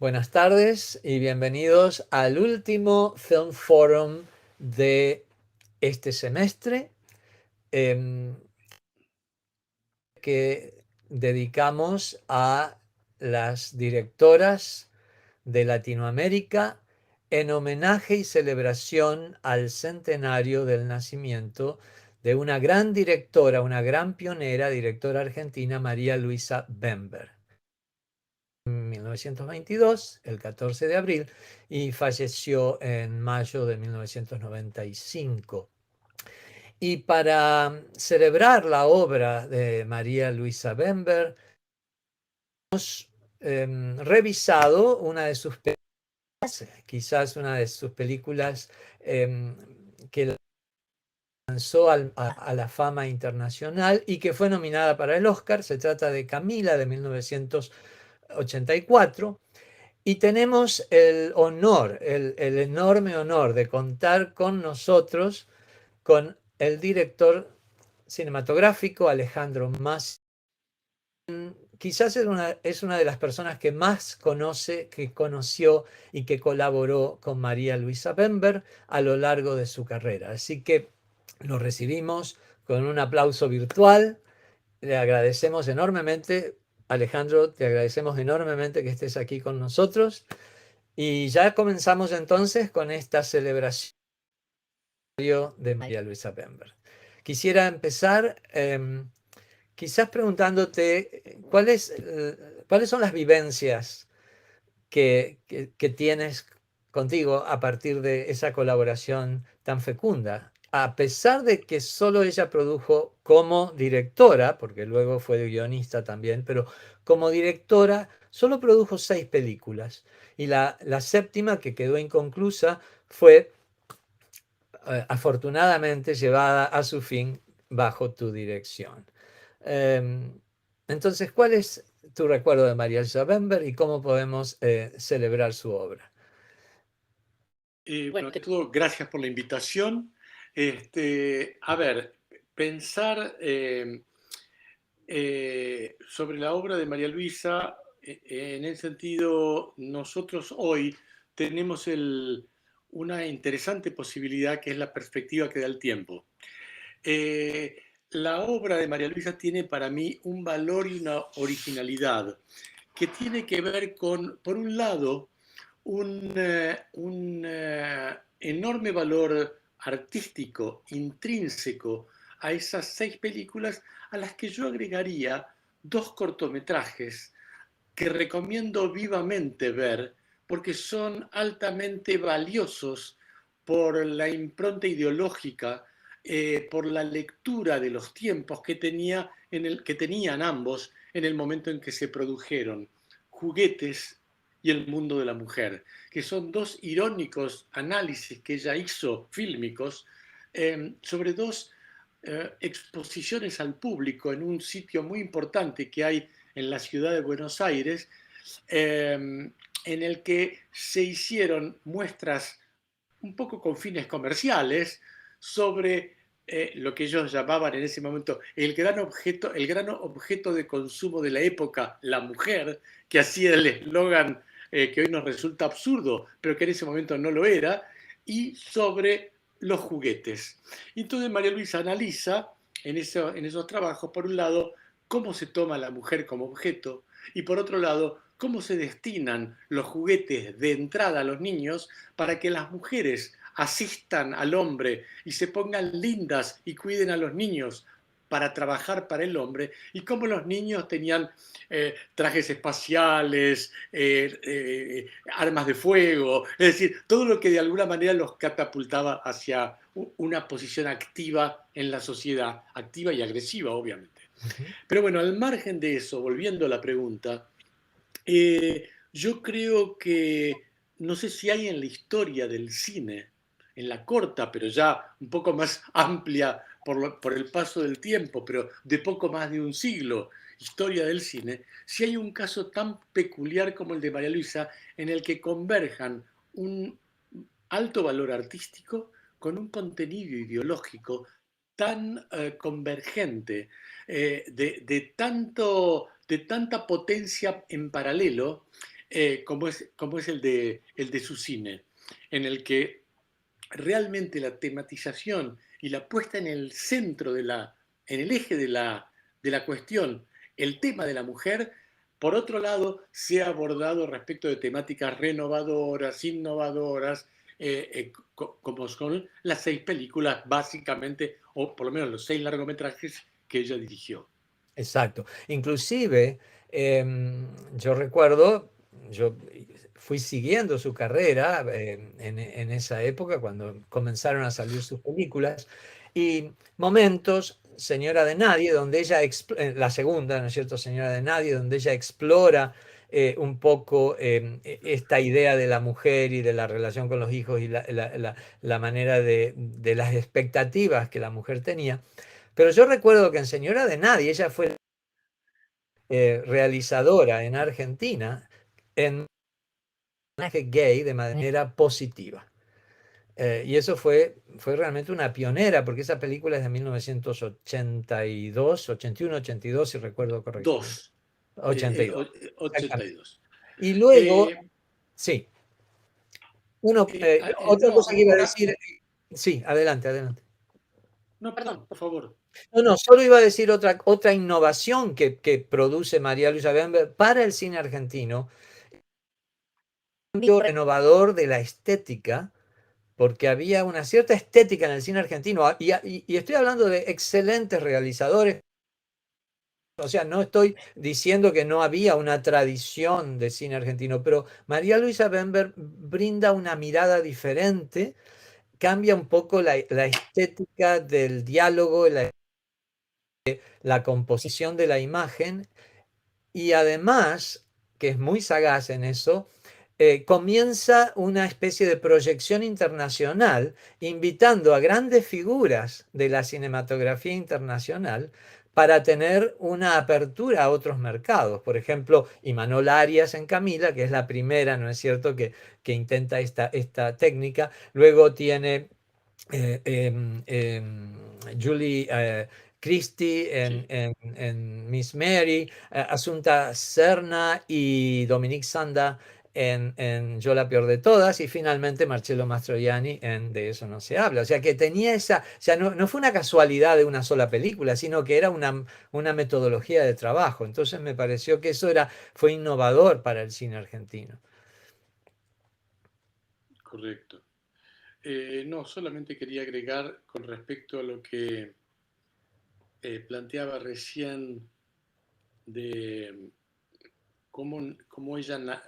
Buenas tardes y bienvenidos al último Film Forum de este semestre, em, que dedicamos a las directoras de Latinoamérica en homenaje y celebración al centenario del nacimiento de una gran directora, una gran pionera, directora argentina, María Luisa Bember. 1922, el 14 de abril, y falleció en mayo de 1995. Y para celebrar la obra de María Luisa Bember, hemos revisado una de sus películas, quizás una de sus películas que lanzó a la fama internacional y que fue nominada para el Oscar. Se trata de Camila, de 1984. Y tenemos el honor, el enorme honor de contar con nosotros con el director cinematográfico Alejandro Mas. Quizás es una de las personas que más conoce, que conoció y que colaboró con María Luisa Bember a lo largo de su carrera. Así que lo recibimos con un aplauso virtual. Le agradecemos enormemente, Alejandro, te agradecemos enormemente que estés aquí con nosotros. Y ya comenzamos entonces con esta celebración de María Luisa Bember. Quisiera empezar quizás preguntándote cuáles son las vivencias que tienes contigo a partir de esa colaboración tan fecunda. A pesar de que solo ella produjo como directora, porque luego fue guionista también, pero como directora solo produjo 6 películas. Y la séptima, que quedó inconclusa, fue afortunadamente llevada a su fin bajo tu dirección. Em, entonces, ¿cuál es tu recuerdo de María Elsa Bember y cómo podemos celebrar su obra? Bueno, ante todo, gracias por la invitación. A ver, pensar sobre la obra de María Luisa, en el sentido, nosotros hoy tenemos una interesante posibilidad que es la perspectiva que da el tiempo. Eh, la obra de María Luisa tiene para mí un valor y una originalidad que tiene que ver con, por un lado, un enorme valor artístico intrínseco a esas 6 películas, a las que yo agregaría 2 cortometrajes que recomiendo vivamente ver porque son altamente valiosos por la impronta ideológica, por la lectura de los tiempos que tenían ambos en el momento en que se produjeron. Juguetes y el mundo de la mujer, que son 2 irónicos análisis que ella hizo fílmicos sobre 2 exposiciones al público en un sitio muy importante que hay en la ciudad de Buenos Aires, en el que se hicieron muestras un poco con fines comerciales sobre lo que ellos llamaban en ese momento el gran objeto de consumo de la época, la mujer, que hacía el eslogan que hoy nos resulta absurdo, pero que en ese momento no lo era, y sobre los juguetes. Y entonces María Luisa analiza en esos trabajos, por un lado, cómo se toma a la mujer como objeto, y por otro lado, cómo se destinan los juguetes de entrada a los niños para que las mujeres asistan al hombre y se pongan lindas y cuiden a los niños para trabajar para el hombre, y cómo los niños tenían trajes espaciales, armas de fuego, es decir, todo lo que de alguna manera los catapultaba hacia una posición activa en la sociedad, activa y agresiva, obviamente. Ujú. Pero bueno, al margen de eso, volviendo a la pregunta, yo creo que no sé si hay en la historia del cine, en la corta, pero ya un poco más amplia por el paso del tiempo, pero de poco más de un siglo, historia del cine, si hay un caso tan peculiar como el de María Luisa, en el que converjan un alto valor artístico con un contenido ideológico tan convergente, de tanta potencia en paralelo, como es el de su cine, en el que realmente la tematización y la puesta en el centro en el eje de la cuestión, el tema de la mujer, por otro lado, se ha abordado respecto de temáticas renovadoras, innovadoras, como son las 6 películas básicamente, o por lo menos los 6 largometrajes que ella dirigió. Exacto. Inclusive, yo recuerdo, yo fui siguiendo su carrera en esa época, cuando comenzaron a salir sus películas, y momentos, Señora de Nadie, donde ella, la segunda, ¿no es cierto? Señora de Nadie, donde ella explora un poco esta idea de la mujer y de la relación con los hijos y la manera de las expectativas que la mujer tenía. Pero yo recuerdo que en Señora de Nadie, ella fue realizadora en Argentina en personaje gay de manera positiva. Y eso fue realmente una pionera, porque esa película es de 1982, 81, 82, si recuerdo correctamente. Dos, 82, exactamente. 82. Y luego, Eh, sí, uno, otra no, cosa que iba a para, decir, sí, adelante, adelante. no, perdón, por favor. No, no, solo iba a decir otra innovación que produce María Luisa Bember para el cine argentino, cambio renovador de la estética, porque había una cierta estética en el cine argentino, y estoy hablando de excelentes realizadores, o sea, no estoy diciendo que no había una tradición de cine argentino, pero María Luisa Bember brinda una mirada diferente, cambia un poco la estética del diálogo, la composición de la imagen. Y además, que es muy sagaz en eso, comienza una especie de proyección internacional, invitando a grandes figuras de la cinematografía internacional para tener una apertura a otros mercados. Por ejemplo, Imanol Arias en Camila, que es la primera, ¿no es cierto?, que intenta esta técnica. Luego tiene Julie Christie Sí, en Miss Mary, Asunta Serna y Dominique Sanda en Yo la peor de todas, y finalmente Marcello Mastroianni en De eso no se habla. O sea que tenía o sea, no fue una casualidad de una sola película, sino que era una metodología de trabajo. Entonces me pareció que fue innovador para el cine argentino. correcto. No, solamente quería agregar con respecto a lo que planteaba recién de cómo ella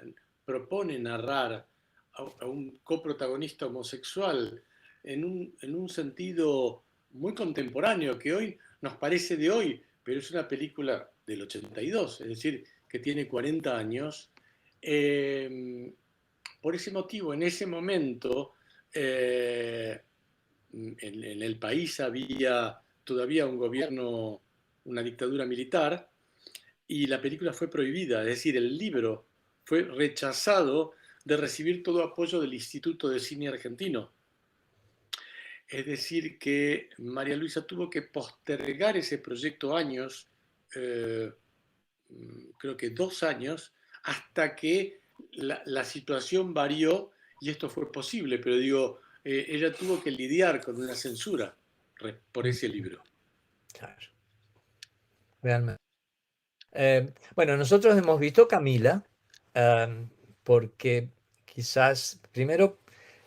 propone narrar a un coprotagonista homosexual en un sentido muy contemporáneo, que hoy nos parece de hoy, pero es una película del 82, es decir, que tiene 40 años. Eh, por ese motivo, en ese momento, eh, en el país había todavía un gobierno, una dictadura militar, y la película fue prohibida, es decir, el libro fue rechazado de recibir todo apoyo del Instituto de Cine Argentino. Es decir, que María Luisa tuvo que postergar ese proyecto años, eh, creo que 2 años, hasta que la situación varió y esto fue posible, pero digo, ella tuvo que lidiar con una censura por ese libro. Claro, realmente. Bueno, nosotros hemos visto Camila, porque quizás primero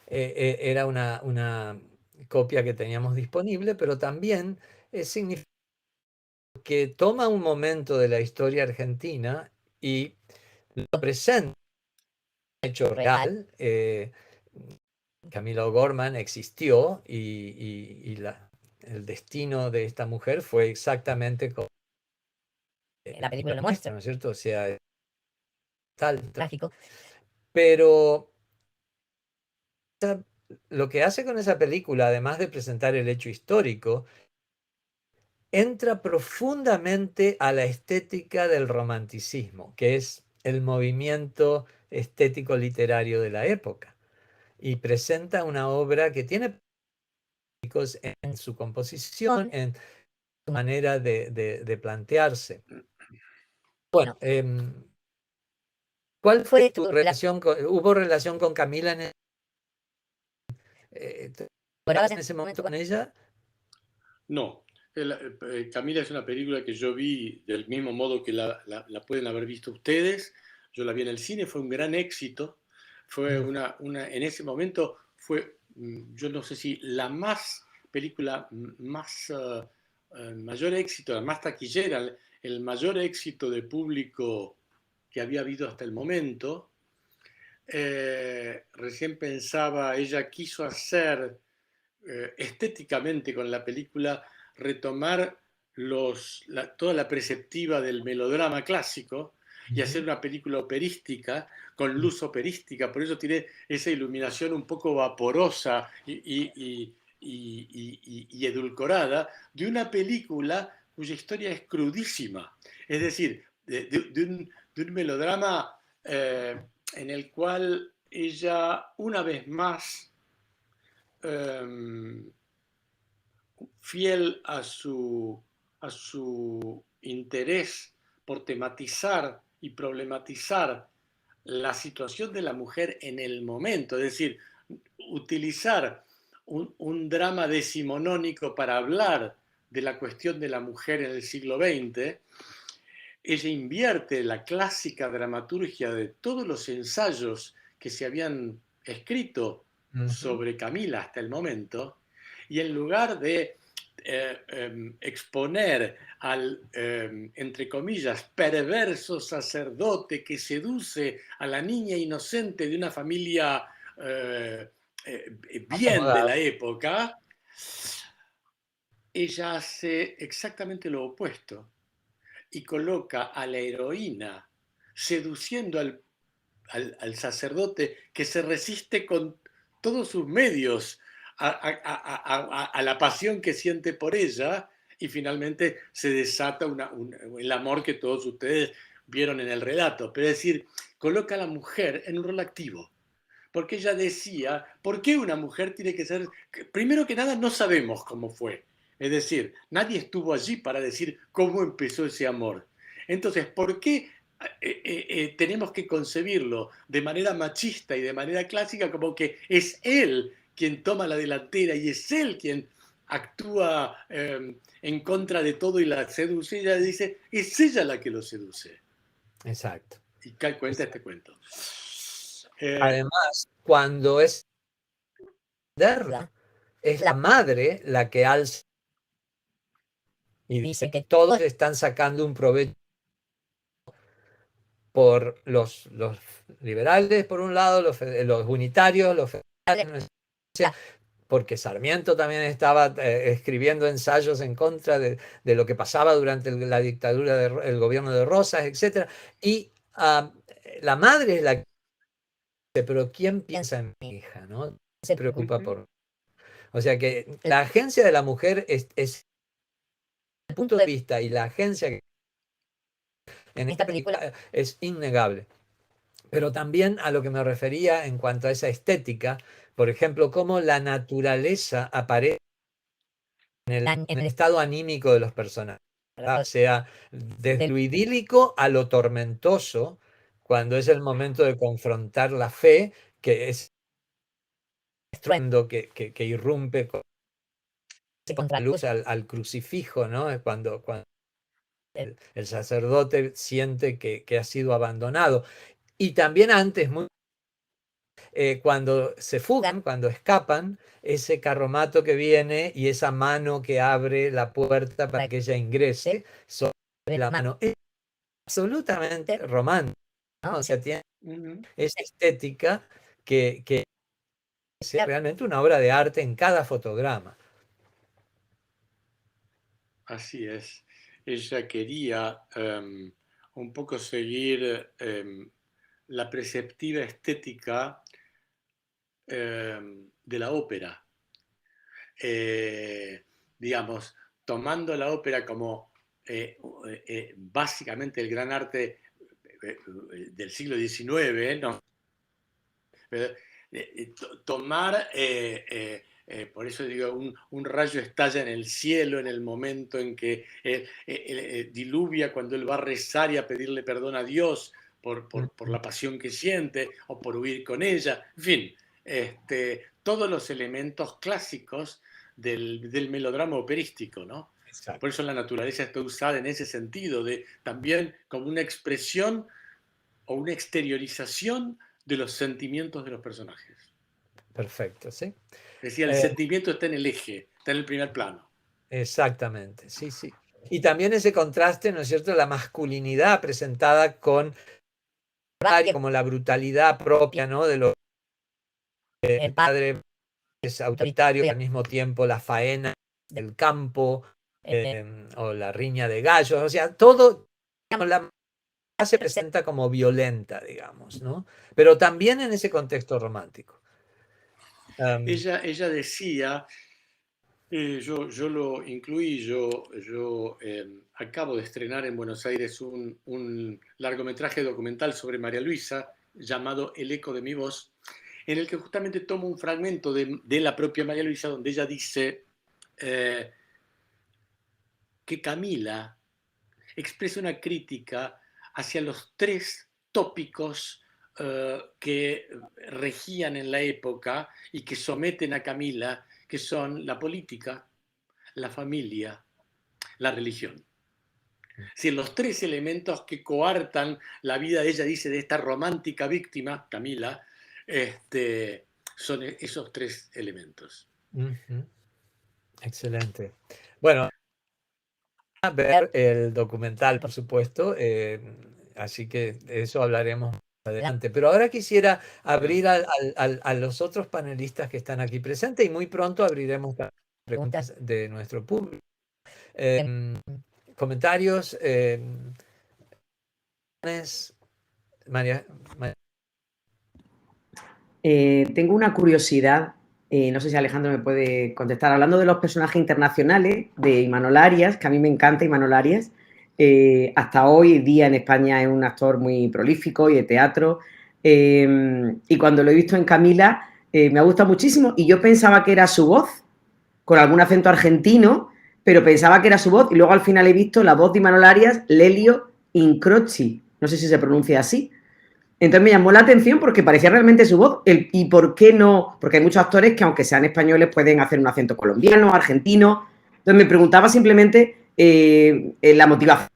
era una copia que teníamos disponible, pero también significa que toma un momento de la historia argentina y lo presenta un hecho real. Camila O'Gorman existió y el destino de esta mujer fue exactamente como la película lo muestra, ¿no es cierto? O sea, tal, trágico. Pero lo que hace con esa película, además de presentar el hecho histórico, entra profundamente a la estética del romanticismo, que es el movimiento estético literario de la época, y presenta una obra que tiene en su composición, en su manera de plantearse. Bueno, ¿Cuál fue tu relación ¿hubo relación con Camila en ese momento con ella? No. Camila es una película que yo vi del mismo modo que la pueden haber visto ustedes. Yo la vi en el cine, fue un gran éxito. Fue en ese momento fue, yo no sé si la película más mayor éxito, la más taquillera, el mayor éxito de público que había habido hasta el momento. Recién pensaba, ella quiso hacer estéticamente con la película retomar toda la perspectiva del melodrama clásico y hacer una película operística con luz operística, por eso tiene esa iluminación un poco vaporosa y edulcorada de una película cuya historia es crudísima, es decir, de un melodrama en el cual ella una vez más fiel a su interés por tematizar y problematizar la situación de la mujer en el momento, es decir, utilizar un drama decimonónico para hablar de la cuestión de la mujer en el siglo XX, ella invierte la clásica dramaturgia de todos los ensayos que se habían escrito sobre Camila hasta el momento, y en lugar de exponer al, entre comillas, perverso sacerdote que seduce a la niña inocente de una familia bien de la época, ella hace exactamente lo opuesto y coloca a la heroína seduciendo al sacerdote que se resiste con todos sus medios a la pasión que siente por ella, y finalmente se desata el amor que todos ustedes vieron en el relato. Pero es decir, coloca a la mujer en un rol activo. Porque ella decía, ¿por qué una mujer tiene que ser? Primero que nada, no sabemos cómo fue. Es decir, nadie estuvo allí para decir cómo empezó ese amor. Entonces, ¿por qué tenemos que concebirlo de manera machista y de manera clásica como que es él quien toma la delantera y es él quien actúa en contra de todo y la seduce? Ella dice, es ella la que lo seduce. Exacto. Y Cal cuenta este cuento. Además, cuando es la madre la que alza y dice que todos están sacando un provecho por los liberales, por un lado, los unitarios, los federales, porque Sarmiento también estaba escribiendo ensayos en contra de lo que pasaba durante la dictadura del gobierno de Rosas, etc. Y la madre es la que dice, pero ¿quién piensa en mi hija? ¿No? Se preocupa por... O sea que la agencia de la mujer es el punto de vista y la agencia en esta película es innegable. Pero también a lo que me refería en cuanto a esa estética, por ejemplo, cómo la naturaleza aparece en el estado anímico de los personajes, ¿verdad? O sea, desde lo idílico a lo tormentoso, cuando es el momento de confrontar la fe, que es estruendo que irrumpe contra luz al crucifijo, ¿no? Es cuando el sacerdote siente que ha sido abandonado. Y también antes, cuando se fugan, cuando escapan, ese carromato que viene y esa mano que abre la puerta para que ella ingrese sobre la mano. Es absolutamente romántico, ¿no? O sea, tiene esa estética que es realmente una obra de arte en cada fotograma. Así es. Ella quería un poco seguir la perspectiva estética de la ópera. Digamos, tomando la ópera como básicamente el gran arte del siglo XIX, ¿no? Tomar, por eso digo, un rayo estalla en el cielo en el momento en que diluvia, cuando él va a rezar y a pedirle perdón a Dios por la pasión que siente o por huir con ella, en fin, todos los elementos clásicos del melodrama operístico, ¿no? Exacto. Por eso la naturaleza está usada en ese sentido, también como una expresión o una exteriorización de los sentimientos de los personajes. Perfecto, sí. Decía, el sentimiento está en el eje, está en el primer plano. Exactamente, sí, sí. Y también ese contraste, ¿no es cierto?, la masculinidad presentada con como la brutalidad propia, ¿no?, de lo que el padre es autoritario y al mismo tiempo la faena del campo o la riña de gallos, o sea, todo, digamos, la se presenta como violenta, digamos, ¿no? Pero también en ese contexto romántico. Ella decía, yo lo incluí, yo acabo de estrenar en Buenos Aires un largometraje documental sobre María Luisa llamado El eco de mi voz, en el que justamente tomo un fragmento de la propia María Luisa donde ella dice que Camila expresa una crítica hacia los tres tópicos que regían en la época y que someten a Camila, que son la política, la familia, la religión. Si los tres elementos que coartan la vida, ella dice, de esta romántica víctima, Camila, son esos tres elementos. Excelente. Bueno, a ver el documental, por supuesto, así que de eso hablaremos más adelante. Pero ahora quisiera abrir a los otros panelistas que están aquí presentes y muy pronto abriremos preguntas de nuestro público. Comentarios, María. Tengo una curiosidad, no sé si Alejandro me puede contestar. Hablando de los personajes internacionales de Imanol Arias, que a mí me encanta Imanol Arias, hasta hoy día en España es un actor muy prolífico y de teatro, y cuando lo he visto en Camila me ha gustado muchísimo y yo pensaba que era su voz, con algún acento argentino, pero pensaba que era su voz y luego al final he visto la voz de Imanol Arias, Lelio Incroci, no sé si se pronuncia así. Entonces me llamó la atención porque parecía realmente su voz. ¿Y por qué no? Porque hay muchos actores que, aunque sean españoles, pueden hacer un acento colombiano, argentino. Entonces me preguntaba simplemente la motivación.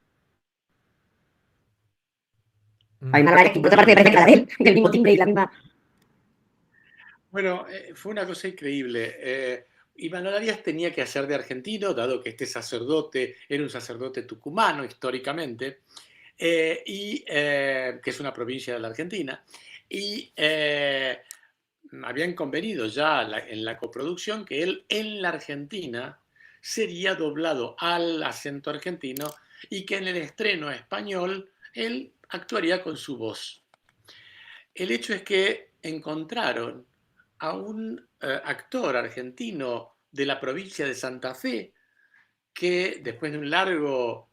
Hay una que por otra parte parece que la de él, del mismo timbre y la misma. Bueno, fue una cosa increíble. Imanol Arias tenía que hacer de argentino, dado que este sacerdote era un sacerdote tucumano históricamente, que es una provincia de la Argentina, y habían convenido ya en la coproducción que él en la Argentina sería doblado al acento argentino y que en el estreno español él actuaría con su voz. El hecho es que encontraron a un actor argentino de la provincia de Santa Fe que después de un largo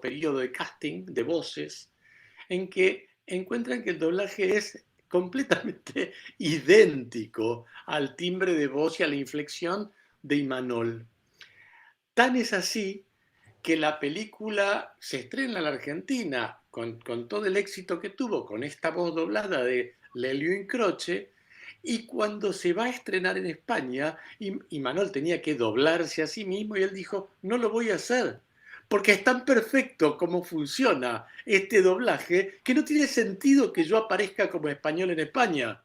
periodo de casting de voces, en que encuentran que el doblaje es completamente idéntico al timbre de voz y a la inflexión de Imanol. Tan es así que la película se estrena en la Argentina con todo el éxito que tuvo, con esta voz doblada de Lelio Incroce, y cuando se va a estrenar en España, Imanol tenía que doblarse a sí mismo y él dijo, no lo voy a hacer, porque es tan perfecto como funciona este doblaje que no tiene sentido que yo aparezca como español en España.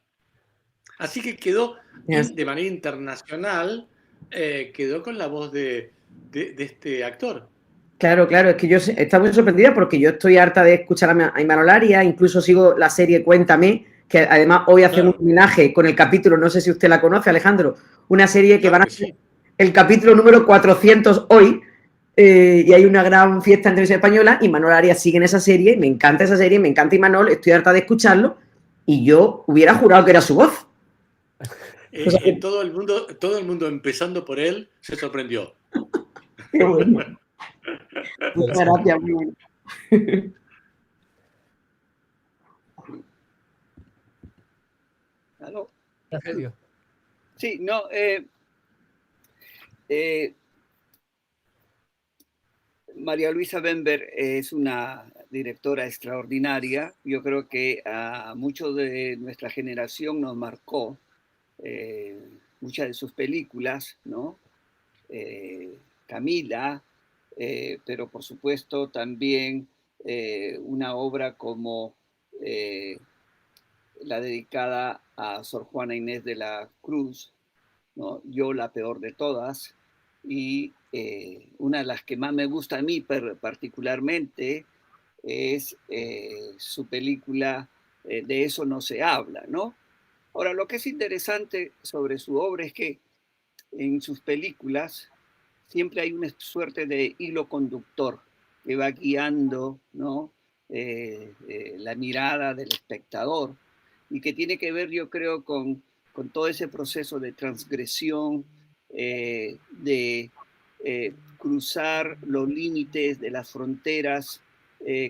Así que quedó de manera internacional, quedó con la voz de este actor. Claro, claro, es que yo estaba muy sorprendida porque yo estoy harta de escuchar a Imanol Arias, incluso sigo la serie Cuéntame, que además hoy hacemos un homenaje con el capítulo, no sé si usted la conoce, Alejandro, una serie que van a hacer el capítulo número 400 hoy, y hay una gran fiesta en televisión española, y Imanol Arias sigue en esa serie, me encanta esa serie, me encanta Imanol, estoy harta de escucharlo, y yo hubiera jurado que era su voz. Todo el mundo, empezando por él, se sorprendió. Qué bueno. Muchas gracias, muy bueno. ¿Aló? Rogelio. Sí, no. María Luisa Bember es una directora extraordinaria. Yo creo que a muchos de nuestra generación nos marcó muchas de sus películas, ¿no? Camila, pero por supuesto también una obra como la dedicada a Sor Juana Inés de la Cruz, ¿no? Yo la peor de todas, y una de las que más me gusta a mí particularmente es su película De eso no se habla, ¿no? Ahora, lo que es interesante sobre su obra es que en sus películas siempre hay una suerte de hilo conductor que va guiando, ¿no? La mirada del espectador y que tiene que ver, yo creo, con todo ese proceso de transgresión, de cruzar los límites de las fronteras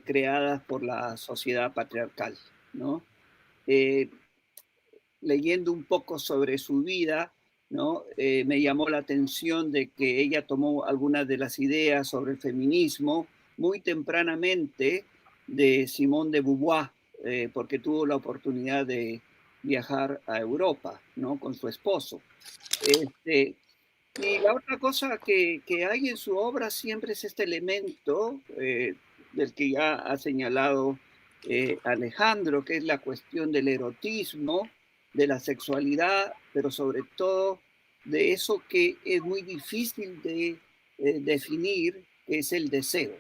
creadas por la sociedad patriarcal, ¿no? Eh, Leyendo un poco sobre su vida, ¿no? Me llamó la atención de que ella tomó algunas de las ideas sobre el feminismo muy tempranamente de Simone de Beauvoir, porque tuvo la oportunidad de viajar a Europa, ¿no? Con su esposo. Y la otra cosa que hay en su obra siempre es este elemento del que ya ha señalado Alejandro, que es la cuestión del erotismo, de la sexualidad, pero sobre todo de eso que es muy difícil de definir, que es el deseo,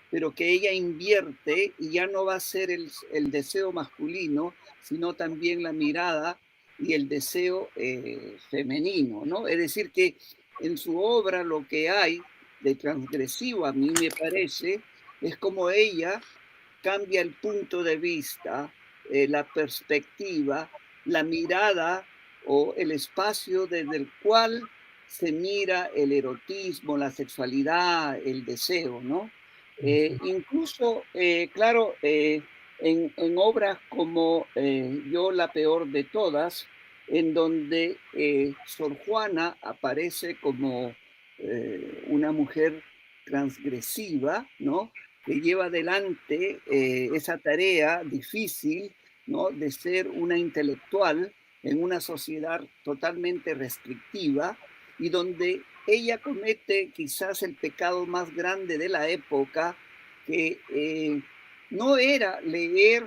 pero que ella invierte y ya no va a ser el deseo masculino, sino también la mirada y el deseo femenino, ¿no? Es decir, que en su obra lo que hay de transgresivo, a mí me parece, es como ella cambia el punto de vista, la perspectiva, la mirada o el espacio desde el cual se mira el erotismo, la sexualidad, el deseo, ¿no? Incluso, claro, en obras como Yo la peor de todas, en donde Sor Juana aparece como una mujer transgresiva, ¿no? Que lleva adelante esa tarea difícil, ¿no? De ser una intelectual en una sociedad totalmente restrictiva y donde ella comete quizás el pecado más grande de la época, que no era leer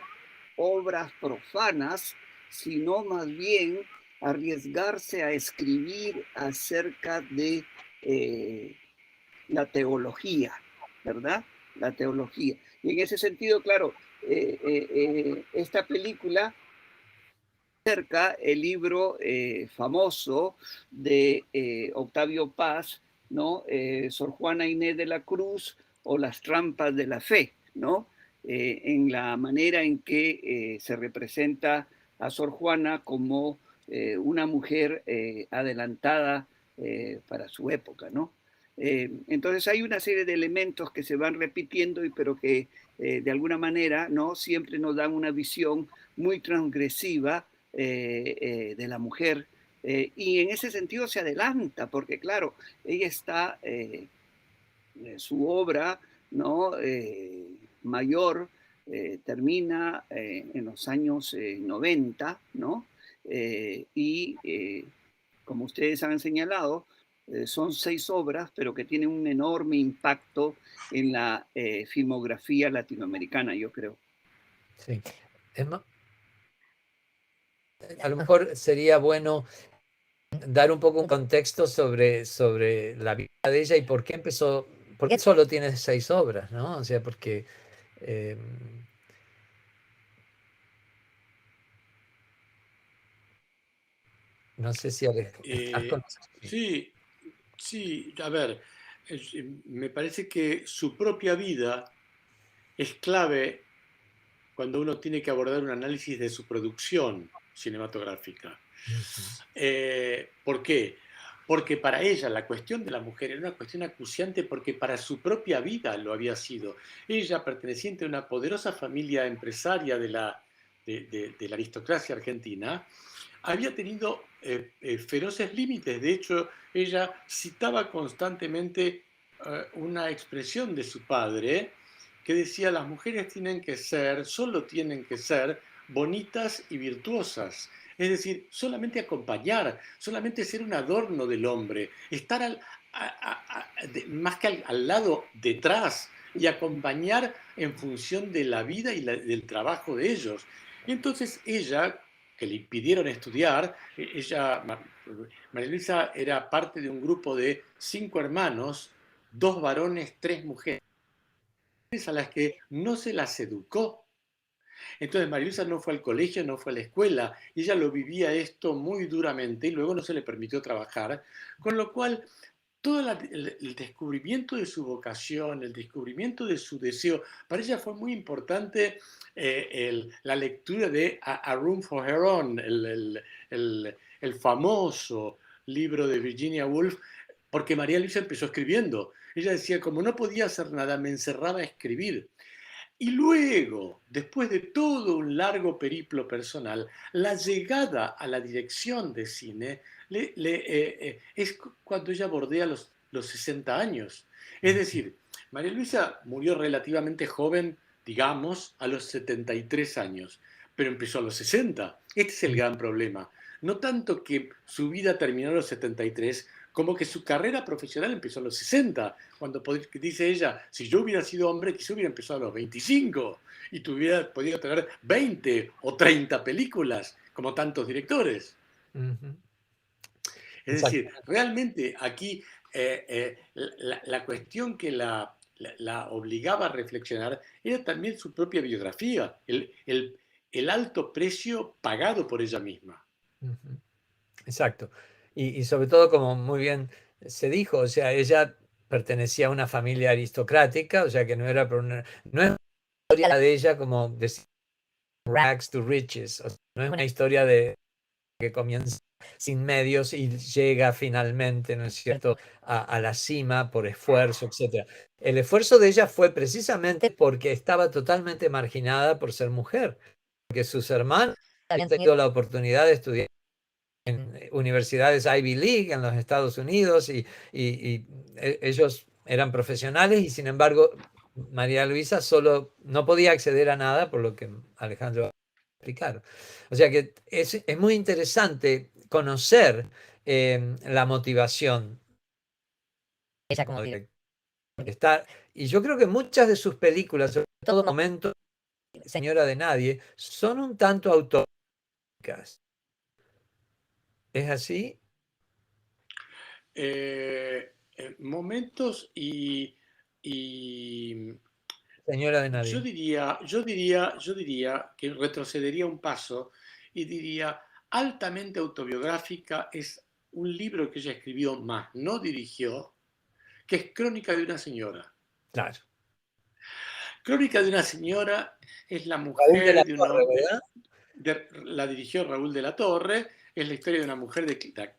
obras profanas, sino más bien arriesgarse a escribir acerca de la teología, ¿verdad? La teología. Y en ese sentido, claro, esta película acerca el libro famoso de Octavio Paz, ¿no? Sor Juana Inés de la Cruz o Las trampas de la fe, ¿no? En la manera en que se representa a Sor Juana como una mujer adelantada para su época, ¿no? Entonces hay una serie de elementos que se van repitiendo, pero que de alguna manera, ¿no? Siempre nos dan una visión muy transgresiva de la mujer, y en ese sentido se adelanta, porque claro, ella está, su obra, ¿no? Mayor termina en los años 90, ¿no? Y como ustedes han señalado, son 6 obras, pero que tienen un enorme impacto en la filmografía latinoamericana, yo creo. Sí. A lo mejor sería bueno dar un poco un contexto sobre la vida de ella y por qué empezó, por qué solo tiene 6 obras, ¿no? O sea, porque no sé si estás con... Sí, sí, a ver, me parece que su propia vida es clave cuando uno tiene que abordar un análisis de su producción cinematográfica. ¿Por qué? Porque para ella la cuestión de la mujer era una cuestión acuciante porque para su propia vida lo había sido. Ella, perteneciente a una poderosa familia empresaria de la aristocracia argentina, había tenido feroces límites. De hecho, ella citaba constantemente una expresión de su padre que decía: las mujeres tienen que ser, solo tienen que ser bonitas y virtuosas. Es decir, solamente acompañar, solamente ser un adorno del hombre, estar más que al lado, detrás, y acompañar en función de la vida y del trabajo de ellos. Y entonces ella, que le impidieron estudiar, María Luisa era parte de un grupo de 5 hermanos, 2 varones, 3 mujeres, a las que no se las educó. Entonces María Luisa no fue al colegio, no fue a la escuela, y ella lo vivía esto muy duramente y luego no se le permitió trabajar, con lo cual todo el descubrimiento de su vocación, el descubrimiento de su deseo, para ella fue muy importante la lectura de A Room for Her Own, el famoso libro de Virginia Woolf, porque María Luisa empezó escribiendo. Ella decía, como no podía hacer nada, me encerraba a escribir. Y luego, después de todo un largo periplo personal, la llegada a la dirección de cine es cuando ella bordea los 60 años. Es decir, María Luisa murió relativamente joven, digamos, a los 73 años, pero empezó a los 60. Este es el gran problema. No tanto que su vida terminó a los 73, como que su carrera profesional empezó a los 60, cuando dice ella, si yo hubiera sido hombre, quizá hubiera empezado a los 25 y tuviera podido tener 20 o 30 películas, como tantos directores. Es decir, realmente aquí la cuestión que la obligaba a reflexionar era también su propia biografía, el alto precio pagado por ella misma. Exacto. Y sobre todo, como muy bien se dijo, o sea, ella pertenecía a una familia aristocrática, o sea, que no era no es una historia de ella como decir rags to riches, o sea, no es una historia de que comienza sin medios y llega finalmente, ¿no es cierto?, a la cima por esfuerzo, etc. El esfuerzo de ella fue precisamente porque estaba totalmente marginada por ser mujer, porque sus hermanos habían tenido la oportunidad de estudiar en universidades Ivy League en los Estados Unidos y ellos eran profesionales y sin embargo María Luisa solo no podía acceder a nada por lo que Alejandro va a explicar. O sea que es muy interesante conocer la motivación. Ella como directora. Y yo creo que muchas de sus películas, sobre todo Momento, Señora de Nadie, son un tanto autónicas. ¿Es así? Momentos Señora de Nadie. Yo diría que retrocedería un paso y diría, altamente autobiográfica es un libro que ella escribió más, no dirigió, que es Crónica de una señora. Claro. Crónica de una señora es la mujer de un hombre, la dirigió Raúl de la Torre, es la historia de una mujer de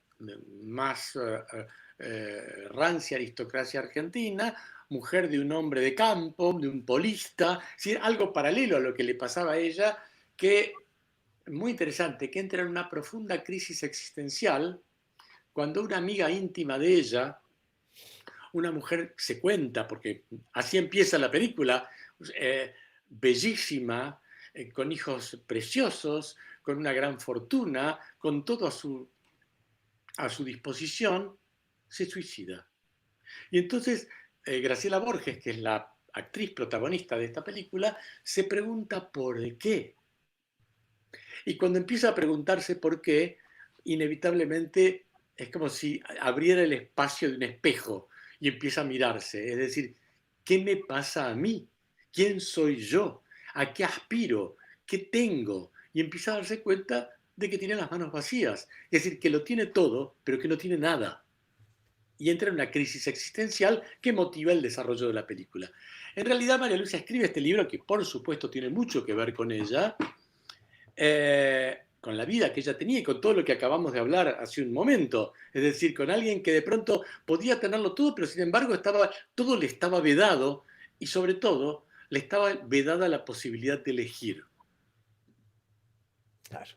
más rancia aristocracia argentina, mujer de un hombre de campo, de un polista, ¿sí? Algo paralelo a lo que le pasaba a ella, que muy interesante, que entra en una profunda crisis existencial cuando una amiga íntima de ella, una mujer, se cuenta, porque así empieza la película, bellísima, con hijos preciosos, con una gran fortuna, con todo a su disposición, se suicida. Y entonces Graciela Borges, que es la actriz protagonista de esta película, se pregunta por qué. Y cuando empieza a preguntarse por qué, inevitablemente es como si abriera el espacio de un espejo y empieza a mirarse. Es decir, ¿qué me pasa a mí? ¿Quién soy yo? ¿A qué aspiro? ¿Qué tengo? Y empieza a darse cuenta de que tiene las manos vacías. Es decir, que lo tiene todo, pero que no tiene nada. Y entra en una crisis existencial que motiva el desarrollo de la película. En realidad, María Luisa escribe este libro, que por supuesto tiene mucho que ver con ella, con la vida que ella tenía y con todo lo que acabamos de hablar hace un momento. Es decir, con alguien que de pronto podía tenerlo todo, pero sin embargo todo le estaba vedado y sobre todo le estaba vedada la posibilidad de elegir. Claro.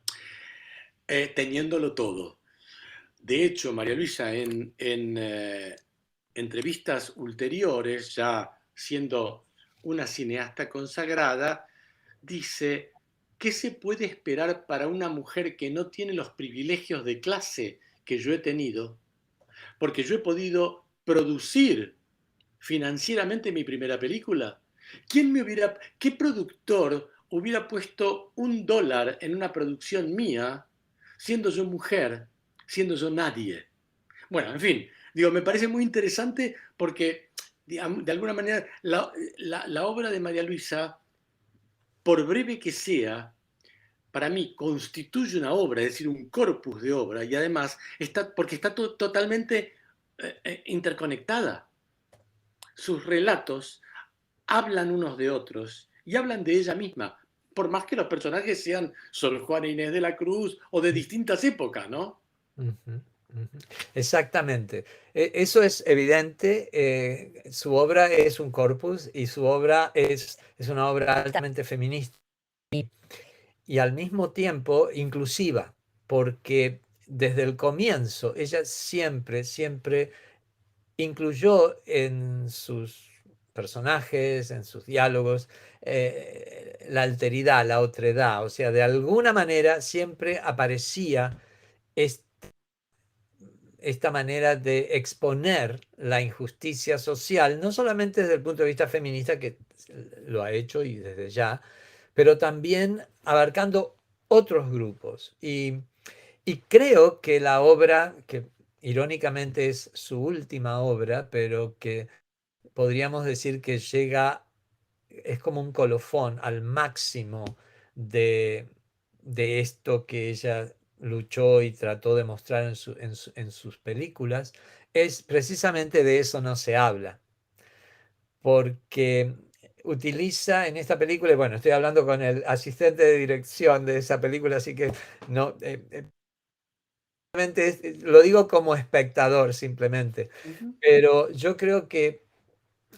Teniéndolo todo. De hecho, María Luisa, en entrevistas ulteriores, ya siendo una cineasta consagrada, dice: ¿qué se puede esperar para una mujer que no tiene los privilegios de clase que yo he tenido? Porque yo he podido producir financieramente mi primera película. ¿Qué productor hubiera puesto $1 en una producción mía, siendo yo mujer, siendo yo nadie? Bueno, en fin, digo, me parece muy interesante porque, digamos, de alguna manera, la obra de María Luisa, por breve que sea, para mí constituye una obra, es decir, un corpus de obra, y además porque está totalmente interconectada. Sus relatos hablan unos de otros y hablan de ella misma, por más que los personajes sean Sor Juana Inés de la Cruz o de distintas épocas, ¿no? Ujú, ujú. Exactamente. Eso es evidente. Su obra es un corpus y su obra es una obra altamente feminista y al mismo tiempo inclusiva, porque desde el comienzo ella siempre, siempre incluyó en sus personajes, en sus diálogos, la alteridad, la otredad. O sea, de alguna manera siempre aparecía esta manera de exponer la injusticia social, no solamente desde el punto de vista feminista, que lo ha hecho y desde ya, pero también abarcando otros grupos. Y creo que la obra, que irónicamente es su última obra, pero que podríamos decir que llega, es como un colofón al máximo de, de esto que ella luchó y trató de mostrar en sus películas, es precisamente de eso no se habla, porque utiliza en esta película, y bueno, estoy hablando con el asistente de dirección de esa película, así que no, lo digo como espectador simplemente, Ujú. pero yo creo que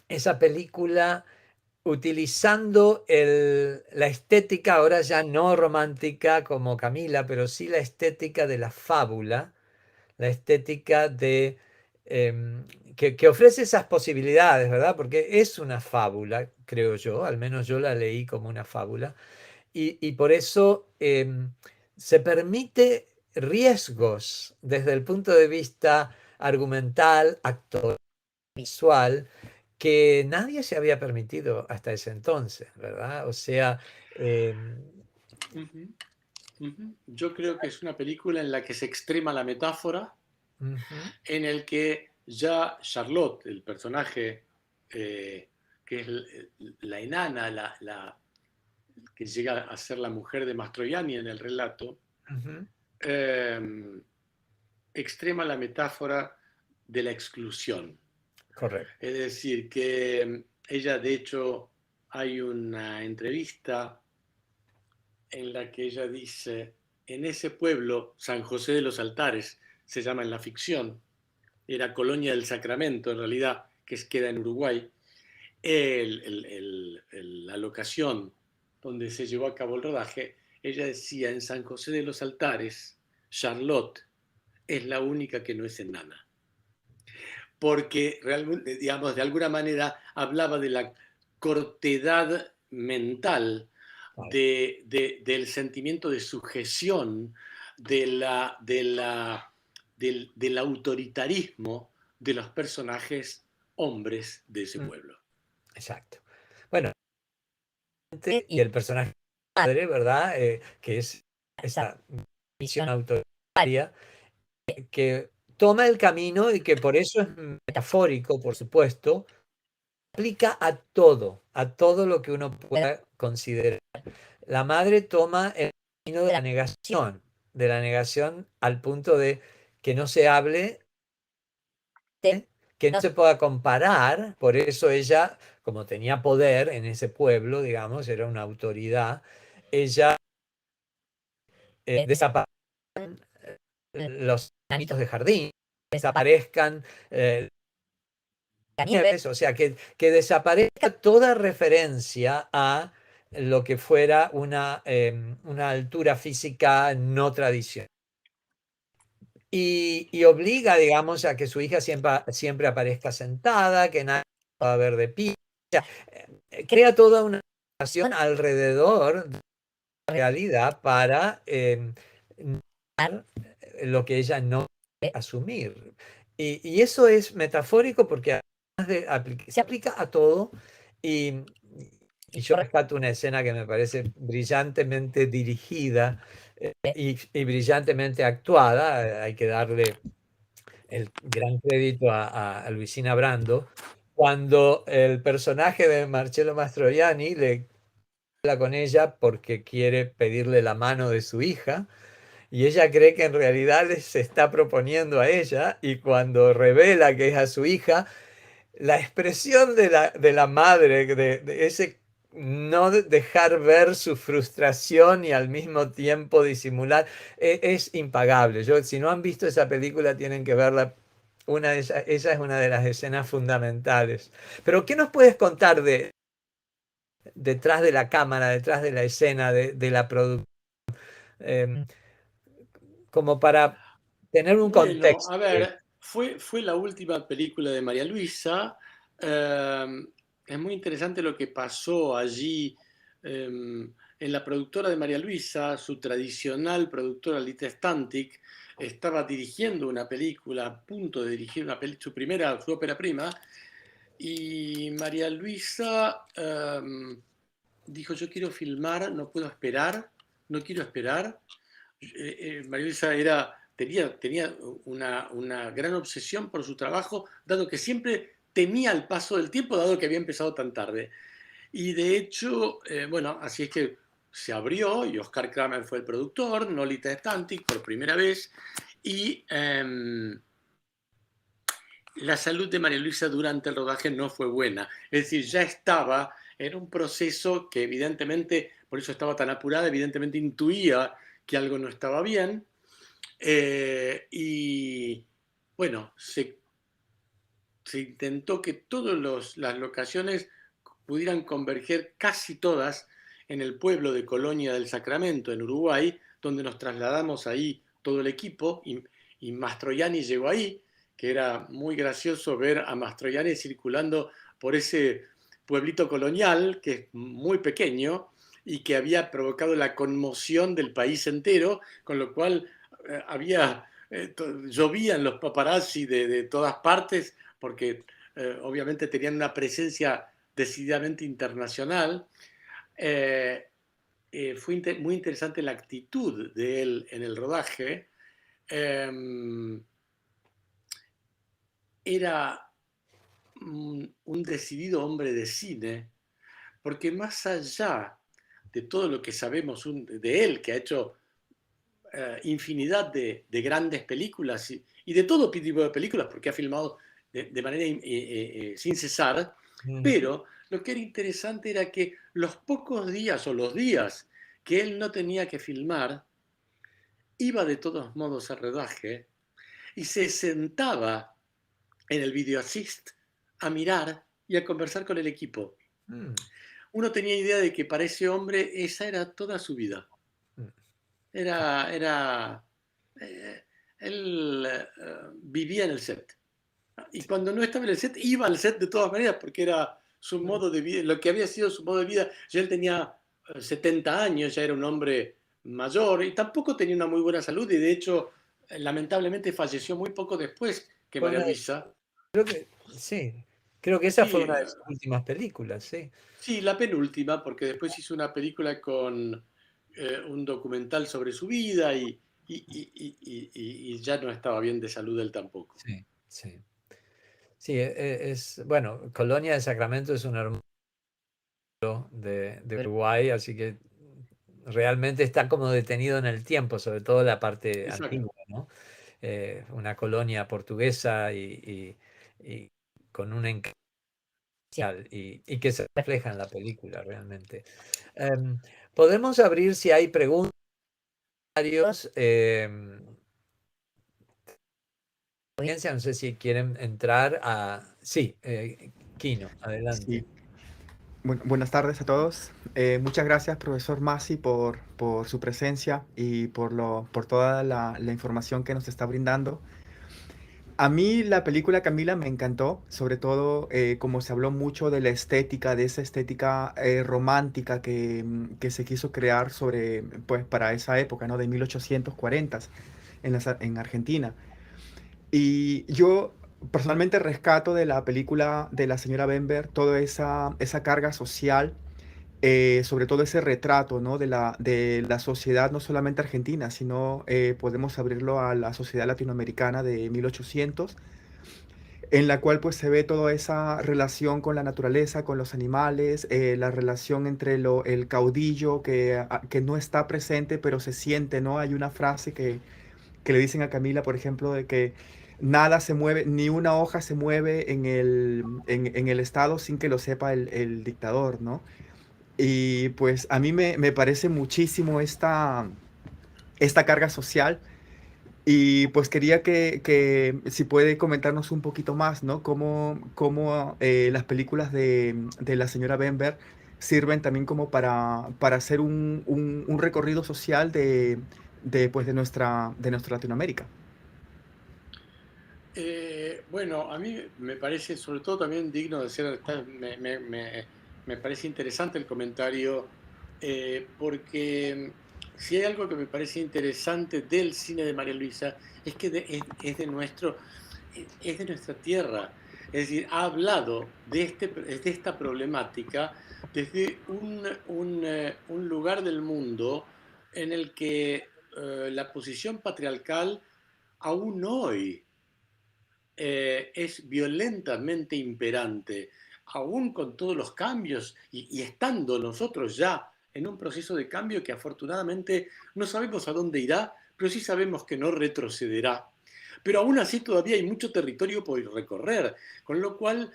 esa película utilizando la estética, ahora ya no romántica como Camila, pero sí la estética de la fábula, la estética que ofrece esas posibilidades, ¿verdad? Porque es una fábula, creo yo, al menos yo la leí como una fábula, y por eso se permite riesgos desde el punto de vista argumental, actoral, visual, que nadie se había permitido hasta ese entonces, ¿verdad? O sea, Ujú, ujú. Yo creo que es una película en la que se extrema la metáfora, ujú, en el que ya Charlotte, el personaje que es la enana, que llega a ser la mujer de Mastroianni en el relato, ujú, eh, extrema la metáfora de la exclusión. correcto. Es decir, que ella, de hecho, hay una entrevista en la que ella dice: en ese pueblo, San José de los Altares, se llama en la ficción, era Colonia del Sacramento, en realidad, queda en Uruguay, la locación donde se llevó a cabo el rodaje, ella decía: en San José de los Altares, Charlotte es la única que no es enana. Porque realmente, digamos, de alguna manera hablaba de la cortedad mental, Claro. del sentimiento de sujeción, del autoritarismo de los personajes hombres de ese Mm, pueblo. exacto. Bueno, y el personaje padre, ¿verdad? Que es esa visión autoritaria, que toma el camino y que por eso es metafórico, por supuesto, aplica a todo lo que uno pueda considerar. La madre toma el camino de la negación al punto de que no se hable, que no se pueda comparar, por eso ella, como tenía poder en ese pueblo, digamos, era una autoridad, ella desaparezcan los ámbitos de jardín, desaparezcan nieves, o sea, que desaparezca toda referencia a lo que fuera una altura física no tradicional. Y obliga, digamos, a que su hija siempre aparezca sentada, que nadie pueda ver de pie. crea toda una situación alrededor de la realidad para negar lo que ella no quiere asumir. Y eso es metafórico porque se aplica a todo y, y yo rescato una escena que me parece brillantemente dirigida y brillantemente actuada. Hay que darle el gran crédito a Luisina Brando, cuando el personaje de Marcello Mastroianni le habla con ella porque quiere pedirle la mano de su hija y ella cree que en realidad les está proponiendo a ella, y cuando revela que es a su hija, la expresión de la madre, de ese no dejar ver su frustración y al mismo tiempo disimular, es impagable. Yo, si no han visto esa película, tienen que verla. Esa es una de las escenas fundamentales. Pero, ¿qué nos puedes contar de detrás de la cámara, detrás de la escena, de la producción? Eh, como para tener un Bueno, contexto. a ver, fue la última película de María Luisa. Es muy interesante lo que pasó allí en la productora de María Luisa, su tradicional productora Lita Stantic, estaba dirigiendo una película, a punto de dirigir su ópera prima, y María Luisa dijo: yo quiero filmar, no puedo esperar, no quiero esperar. María Luisa tenía una gran obsesión por su trabajo, dado que siempre temía el paso del tiempo, dado que había empezado tan tarde. Y de hecho, bueno, así es que se abrió y Oscar Kramer fue el productor, no Lita Stantic, por primera vez. Y la salud de María Luisa durante el rodaje no fue buena. Es decir, ya estaba, era un proceso que evidentemente, por eso estaba tan apurada, evidentemente intuía que algo no estaba bien. Y bueno, se intentó que todas las locaciones pudieran converger, casi todas, en el pueblo de Colonia del Sacramento, en Uruguay, donde nos trasladamos ahí todo el equipo, y Mastroianni llegó ahí, que era muy gracioso ver a Mastroianni circulando por ese pueblito colonial, que es muy pequeño, y que había provocado la conmoción del país entero, con lo cual llovían los paparazzi de todas partes, porque obviamente tenían una presencia decididamente internacional. Fue muy interesante la actitud de él en el rodaje. Era un decidido hombre de cine, porque más allá de todo lo que sabemos de él, que ha hecho infinidad de grandes películas y de todo tipo de películas, porque ha filmado de manera sin cesar, pero lo que era interesante era que los pocos días o los días que él no tenía que filmar, iba de todos modos al rodaje y se sentaba en el video assist a mirar y a conversar con el equipo. Uno tenía idea de que para ese hombre esa era toda su vida. Él vivía en el set. Y cuando no estaba en el set, iba al set de todas maneras, porque era su modo de vida, lo que había sido su modo de vida. Ya él tenía 70 años, ya era un hombre mayor y tampoco tenía una muy buena salud, y de hecho, lamentablemente falleció muy poco después que María Luisa. Creo que sí, creo que esa Sí, fue una de sus últimas películas, sí. Sí, la penúltima, porque después hizo una película con un documental sobre su vida y ya no estaba bien de salud él tampoco. Sí, sí. Sí, bueno, Colonia de Sacramento es un hermoso de Uruguay, así que realmente está como detenido en el tiempo, sobre todo la parte Exacto. antigua, ¿no? Una colonia portuguesa y con un encanto y que se refleja en la película realmente. Podemos abrir si hay preguntas. Audiencia, no sé si quieren entrar a... Sí, Kino, adelante. Sí. Buenas tardes a todos. Muchas gracias, profesor Masi, por su presencia y por toda la información que nos está brindando. A mí la película Camila me encantó, sobre todo como se habló mucho de la estética, de esa estética romántica que se quiso crear sobre, pues para esa época, ¿no? De 1840 en Argentina. Y yo personalmente rescato de la película de la señora Bember toda esa carga social, sobre todo ese retrato, ¿no? De la sociedad, no solamente argentina, sino podemos abrirlo a la sociedad latinoamericana de 1800, en la cual pues se ve toda esa relación con la naturaleza, con los animales, la relación entre el caudillo que no está presente, pero se siente, ¿no? Hay una frase que le dicen a Camila, por ejemplo, de que nada se mueve, ni una hoja se mueve en el estado sin que lo sepa el dictador, ¿no? Y pues a mí me parece muchísimo esta carga social. Y pues quería que si puede comentarnos un poquito más, ¿no? Cómo las películas de la señora Bember sirven también como para hacer un recorrido social pues, de nuestra Latinoamérica. Bueno, a mí me parece sobre todo también digno de ser, me parece interesante el comentario, porque si hay algo que me parece interesante del cine de María Luisa es que es de nuestra tierra. Es decir, ha hablado de esta problemática desde un lugar del mundo en el que la posición patriarcal aún hoy es violentamente imperante, aún con todos los cambios y estando nosotros ya en un proceso de cambio que afortunadamente no sabemos a dónde irá, pero sí sabemos que no retrocederá. Pero aún así todavía hay mucho territorio por recorrer, con lo cual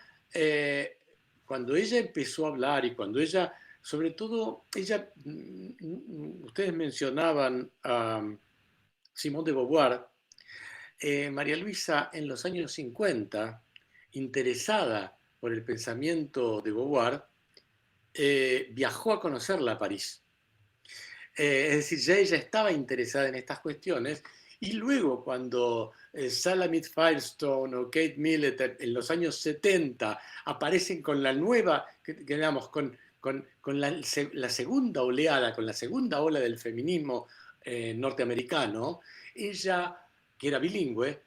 cuando ella empezó a hablar y cuando ella, sobre todo, ustedes mencionaban a Simone de Beauvoir, María Luisa en los años 50, interesada por el pensamiento de Beauvoir, viajó a conocerla a París. Es decir, ya ella estaba interesada en estas cuestiones y luego cuando Salamith Firestone o Kate Millett en los años 70 aparecen con la nueva, digamos, con la segunda oleada, con la segunda ola del feminismo norteamericano, ella, que era bilingüe,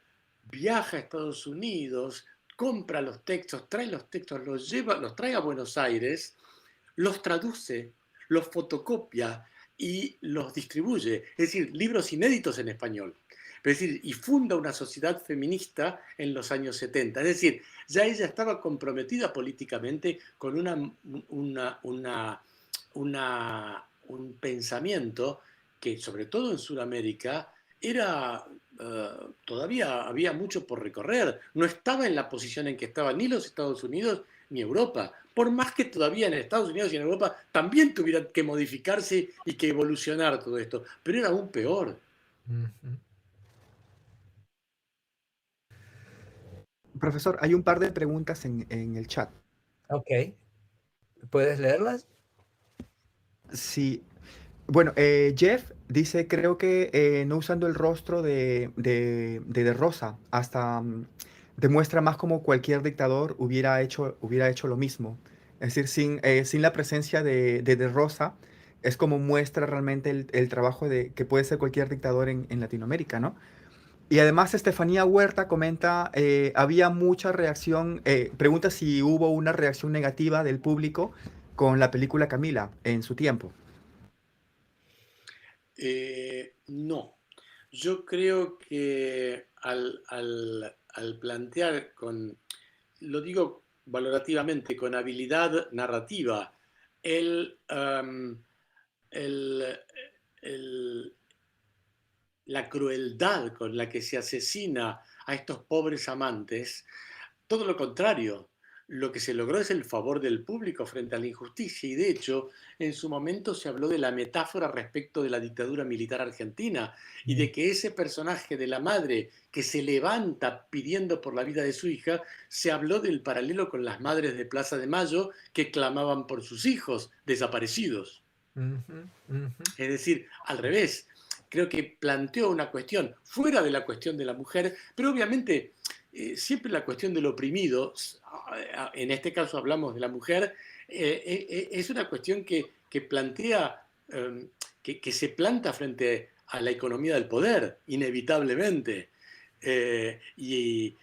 viaja a Estados Unidos, compra los textos, trae los textos, los trae a Buenos Aires, los traduce, los fotocopia y los distribuye. Es decir, libros inéditos en español. Es decir, y funda una sociedad feminista en los años 70. Es decir, ya ella estaba comprometida políticamente con un pensamiento que, sobre todo en Sudamérica, todavía había mucho por recorrer. No estaba en la posición en que estaban ni los Estados Unidos ni Europa. Por más que todavía en Estados Unidos y en Europa también tuvieran que modificarse y que evolucionar todo esto. Pero era aún peor. Ujú. Profesor, hay un par de preguntas en el chat. Ok, ¿puedes leerlas? Sí. Bueno, Jeff dice, creo que no usando el rostro de Rosa, hasta demuestra más como cualquier dictador hubiera hecho lo mismo. Es decir, sin la presencia de Rosa, es como muestra realmente el trabajo que puede ser cualquier dictador en Latinoamérica, ¿no? Y además Estefanía Huerta comenta, había mucha reacción, pregunta si hubo una reacción negativa del público con la película Camila en su tiempo. No, yo creo que al plantear lo digo valorativamente, con habilidad narrativa, el, um, el, el, la crueldad con la que se asesina a estos pobres amantes, todo lo contrario. Lo que se logró es el favor del público frente a la injusticia y de hecho en su momento se habló de la metáfora respecto de la dictadura militar argentina y de que ese personaje de la madre que se levanta pidiendo por la vida de su hija, se habló del paralelo con las madres de Plaza de Mayo que clamaban por sus hijos desaparecidos. Ujú, ujú. Es decir, al revés, creo que planteó una cuestión fuera de la cuestión de la mujer, pero obviamente siempre la cuestión del oprimido, en este caso hablamos de la mujer, es una cuestión que plantea, que se planta frente a la economía del poder, inevitablemente. Y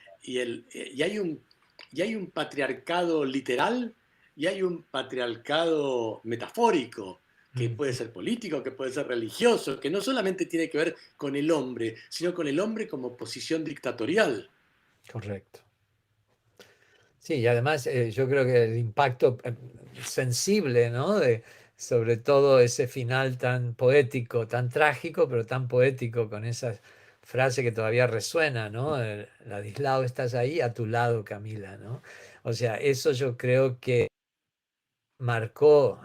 hay un patriarcado literal y hay un patriarcado metafórico, que puede ser político, que puede ser religioso, que no solamente tiene que ver con el hombre, sino con el hombre como posición dictatorial. Correcto. Sí, y además yo creo que el impacto sensible, ¿no? Sobre todo ese final tan poético, tan trágico, pero tan poético, con esa frase que todavía resuena, ¿no? Ladislao, estás ahí, a tu lado, Camila, ¿no? O sea, eso yo creo que marcó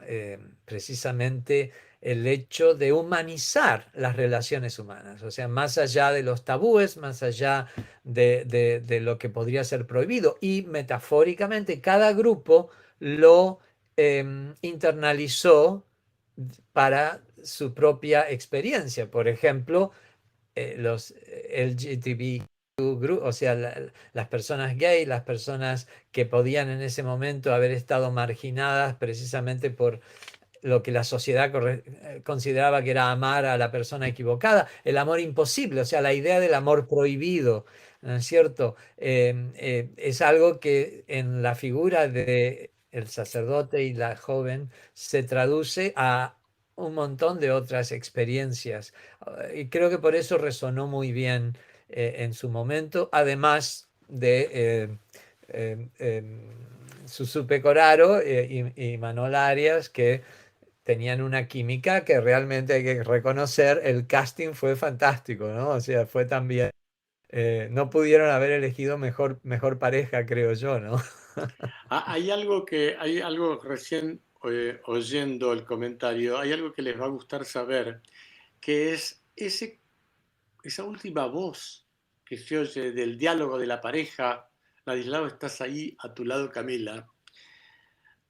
precisamente el hecho de humanizar las relaciones humanas, o sea, más allá de los tabúes, más allá de lo que podría ser prohibido, y metafóricamente cada grupo lo internalizó para su propia experiencia. Por ejemplo, los LGTB, o sea, las personas gay, las personas que podían en ese momento haber estado marginadas precisamente por lo que la sociedad consideraba que era amar a la persona equivocada, el amor imposible, o sea, la idea del amor prohibido, ¿no es cierto? Es algo que en la figura de el sacerdote y la joven se traduce a un montón de otras experiencias. Y creo que por eso resonó muy bien en su momento, además de Susu Pecoraro y Manol Arias, que tenían una química que realmente hay que reconocer, el casting fue fantástico, ¿no? O sea, fue también, no pudieron haber elegido mejor pareja, creo yo, ¿no? Hay algo recién oyendo el comentario, hay algo que les va a gustar saber, que es esa última voz que se oye del diálogo de la pareja, Ladislao, estás ahí, a tu lado, Camila,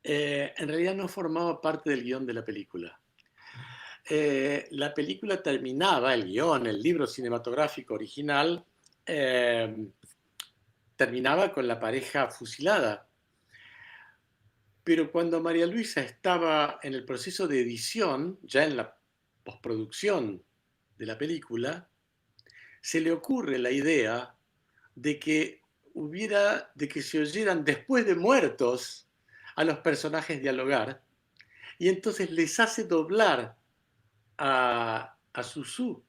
en realidad no formaba parte del guión de la película. La película terminaba, el guión, el libro cinematográfico original, terminaba con la pareja fusilada. Pero cuando María Luisa estaba en el proceso de edición, ya en la postproducción de la película, se le ocurre la idea de que se oyeran después de muertos a los personajes dialogar, y entonces les hace doblar a Susú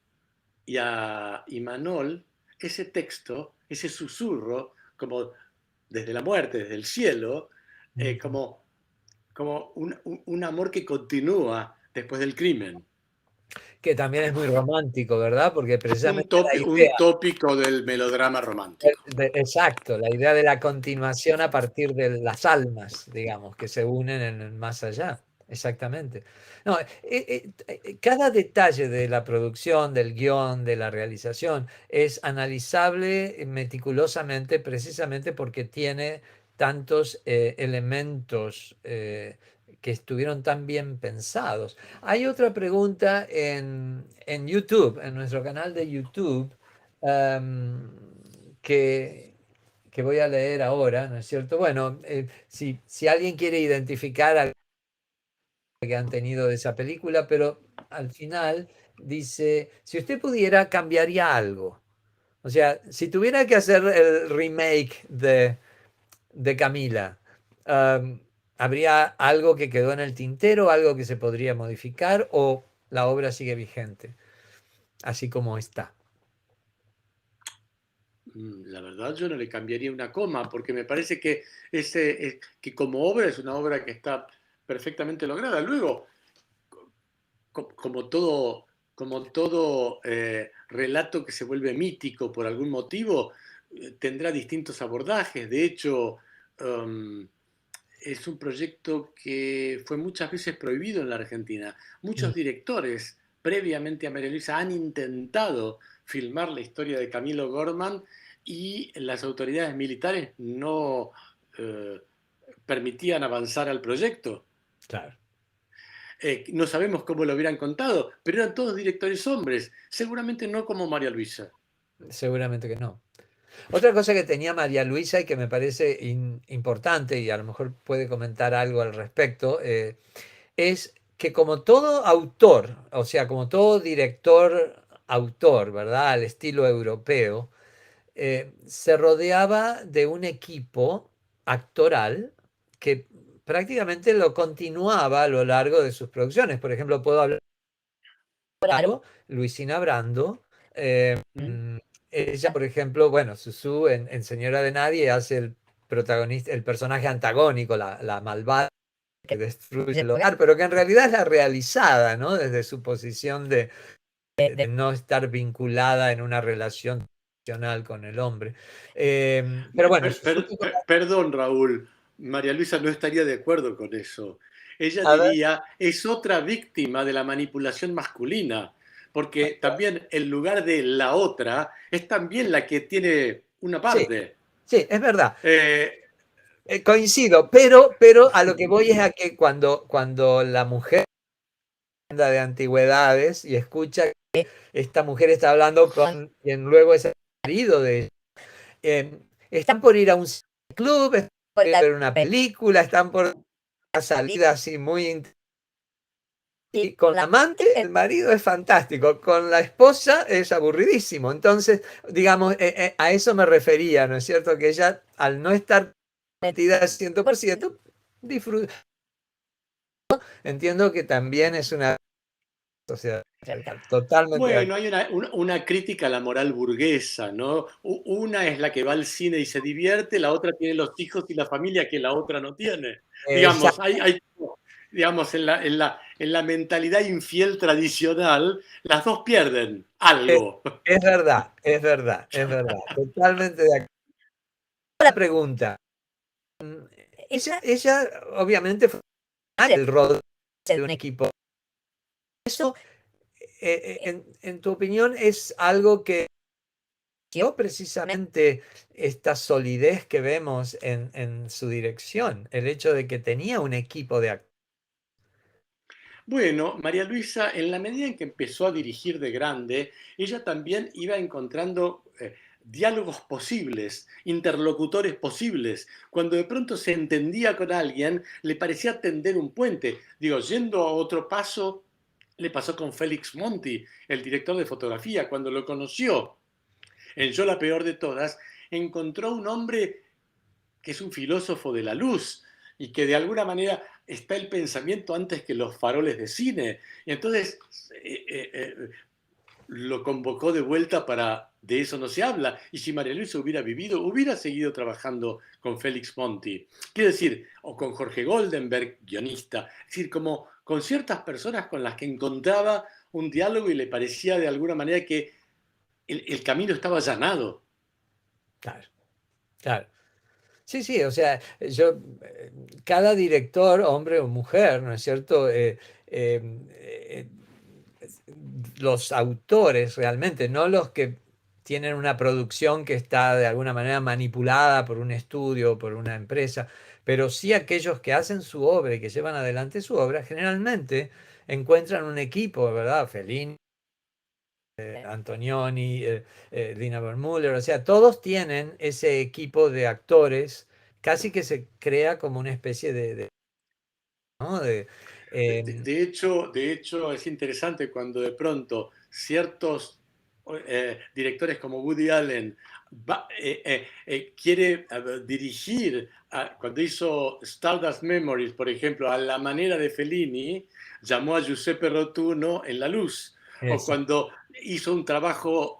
y a Imanol ese texto, ese susurro, como desde la muerte, desde el cielo, como un amor que continúa después del crimen. Que también es muy romántico, ¿verdad? Porque Un, precisamente la un idea, tópico del melodrama romántico. exacto, la idea de la continuación a partir de las almas, digamos, que se unen en el más allá. Exactamente. No, cada detalle de la producción, del guión, de la realización, es analizable meticulosamente precisamente porque tiene tantos elementos que estuvieron tan bien pensados. Hay otra pregunta en YouTube, en nuestro canal de YouTube, em, que, que voy a leer ahora, ¿no es cierto? Bueno, si alguien quiere identificar algo que han tenido de esa película, pero al final dice, si usted pudiera, cambiaría algo. O sea, si tuviera que hacer el remake de Camila, ¿habría algo que quedó en el tintero, algo que se podría modificar o la obra sigue vigente, así como está? La verdad yo no le cambiaría una coma, porque me parece que, que como obra es una obra que está perfectamente lograda. Luego, como todo relato que se vuelve mítico por algún motivo, tendrá distintos abordajes. De hecho, es un proyecto que fue muchas veces prohibido en la Argentina. Muchos directores previamente a María Luisa han intentado filmar la historia de Camilo Gorman y las autoridades militares no permitían avanzar al proyecto. Claro. No sabemos cómo lo hubieran contado, pero eran todos directores hombres, seguramente no como María Luisa. Seguramente que no. Otra cosa que tenía María Luisa y que me parece importante, y a lo mejor puede comentar algo al respecto, es que como todo autor, o sea, como todo director autor, ¿verdad? Al estilo europeo, se rodeaba de un equipo actoral que prácticamente lo continuaba a lo largo de sus producciones. Por ejemplo, puedo hablar de Luisina Brando. ¿Mm? Ella, por ejemplo, bueno, Susu en Señora de Nadie hace el protagonista, el personaje antagónico, la malvada que destruye el hogar, pero que en realidad es la realizada, ¿no? Desde su posición de no estar vinculada en una relación tradicional con el hombre. Pero bueno, Perdón, Raúl, María Luisa no estaría de acuerdo con eso. Ella a ver, diría, es otra víctima de la manipulación masculina, porque también en lugar de la otra, es también la que tiene una sí, parte. sí, es verdad. Eh, Coincido, pero a lo que voy es a que cuando la mujer anda de antigüedades y escucha que esta mujer está hablando con quien luego es el marido de ella, están por ir a un club, están por ir a ver una película, están por una salida así muy y con la amante, el marido es fantástico, con la esposa es aburridísimo. Entonces, digamos, a eso me refería, ¿no es cierto? Que ella, al no estar metida al 100%, disfruta. Entiendo que también es una sociedad totalmente de bueno, hay una crítica a la moral burguesa, ¿no? Una es la que va al cine y se divierte, la otra tiene los hijos y la familia que la otra no tiene. Digamos, digamos, en la mentalidad infiel tradicional, las dos pierden algo. es verdad, es verdad, es verdad, totalmente de acuerdo. La pregunta, ella obviamente fue el rol de un equipo. Eso, en tu opinión, es algo que dio precisamente esta solidez que vemos en su dirección, el hecho de que tenía un equipo de actores. Bueno, María Luisa, en la medida en que empezó a dirigir de grande, ella también iba encontrando diálogos posibles, interlocutores posibles. Cuando de pronto se entendía con alguien, le parecía tender un puente. Digo, yendo a otro paso, le pasó con Félix Monti, el director de fotografía, cuando lo conoció en Yo la peor de todas, encontró un hombre que es un filósofo de la luz y que de alguna manera está el pensamiento antes que los faroles de cine. Y entonces lo convocó de vuelta para De eso no se habla. Y si María Luisa hubiera vivido, hubiera seguido trabajando con Félix Monti. Quiero decir, o con Jorge Goldenberg, guionista. Es decir, como con ciertas personas con las que encontraba un diálogo y le parecía de alguna manera que el camino estaba allanado. Claro, claro. Sí, sí, o sea, cada director, hombre o mujer, ¿no es cierto? Eh, los autores realmente, no los que tienen una producción que está de alguna manera manipulada por un estudio, por una empresa, pero sí aquellos que hacen su obra y que llevan adelante su obra, generalmente encuentran un equipo, ¿verdad? Fellini, Antonioni, Lina Wertmüller, o sea, todos tienen ese equipo de actores, casi que se crea como una especie ¿no? De hecho, es interesante cuando de pronto ciertos directores como Woody Allen quiere dirigir, cuando hizo Stardust Memories, por ejemplo, a la manera de Fellini, llamó a Giuseppe Rotuno en La Luz. O esa- cuando hizo un trabajo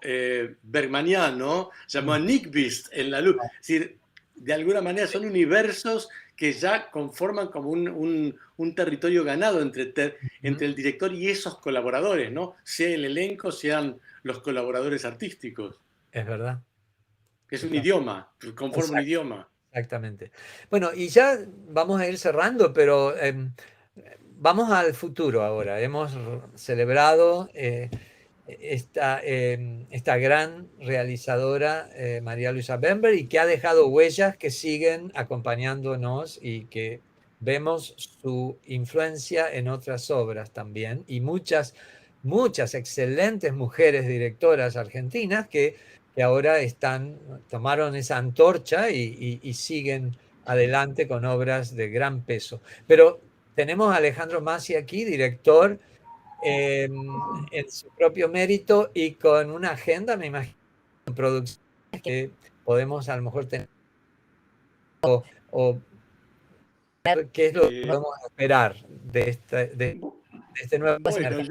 bergmaniano, llamó a Nick Beast en La Luz. Es decir, de alguna manera son universos que ya conforman como un territorio ganado entre el director y esos colaboradores, ¿no? Sea el elenco, sean los colaboradores artísticos. es verdad. Es un Total. idioma, conforma un idioma. Exactamente. Bueno, y ya vamos a ir cerrando, pero vamos al futuro ahora. Hemos celebrado esta gran realizadora, María Luisa Bember, y que ha dejado huellas que siguen acompañándonos y que vemos su influencia en otras obras también, y muchas, muchas excelentes mujeres directoras argentinas que que ahora tomaron esa antorcha y siguen adelante con obras de gran peso. Pero tenemos a Alejandro Masi aquí, director, en su propio mérito y con una agenda, me imagino, en producción que podemos a lo mejor tener o qué es lo que podemos esperar de este nuevo Bueno,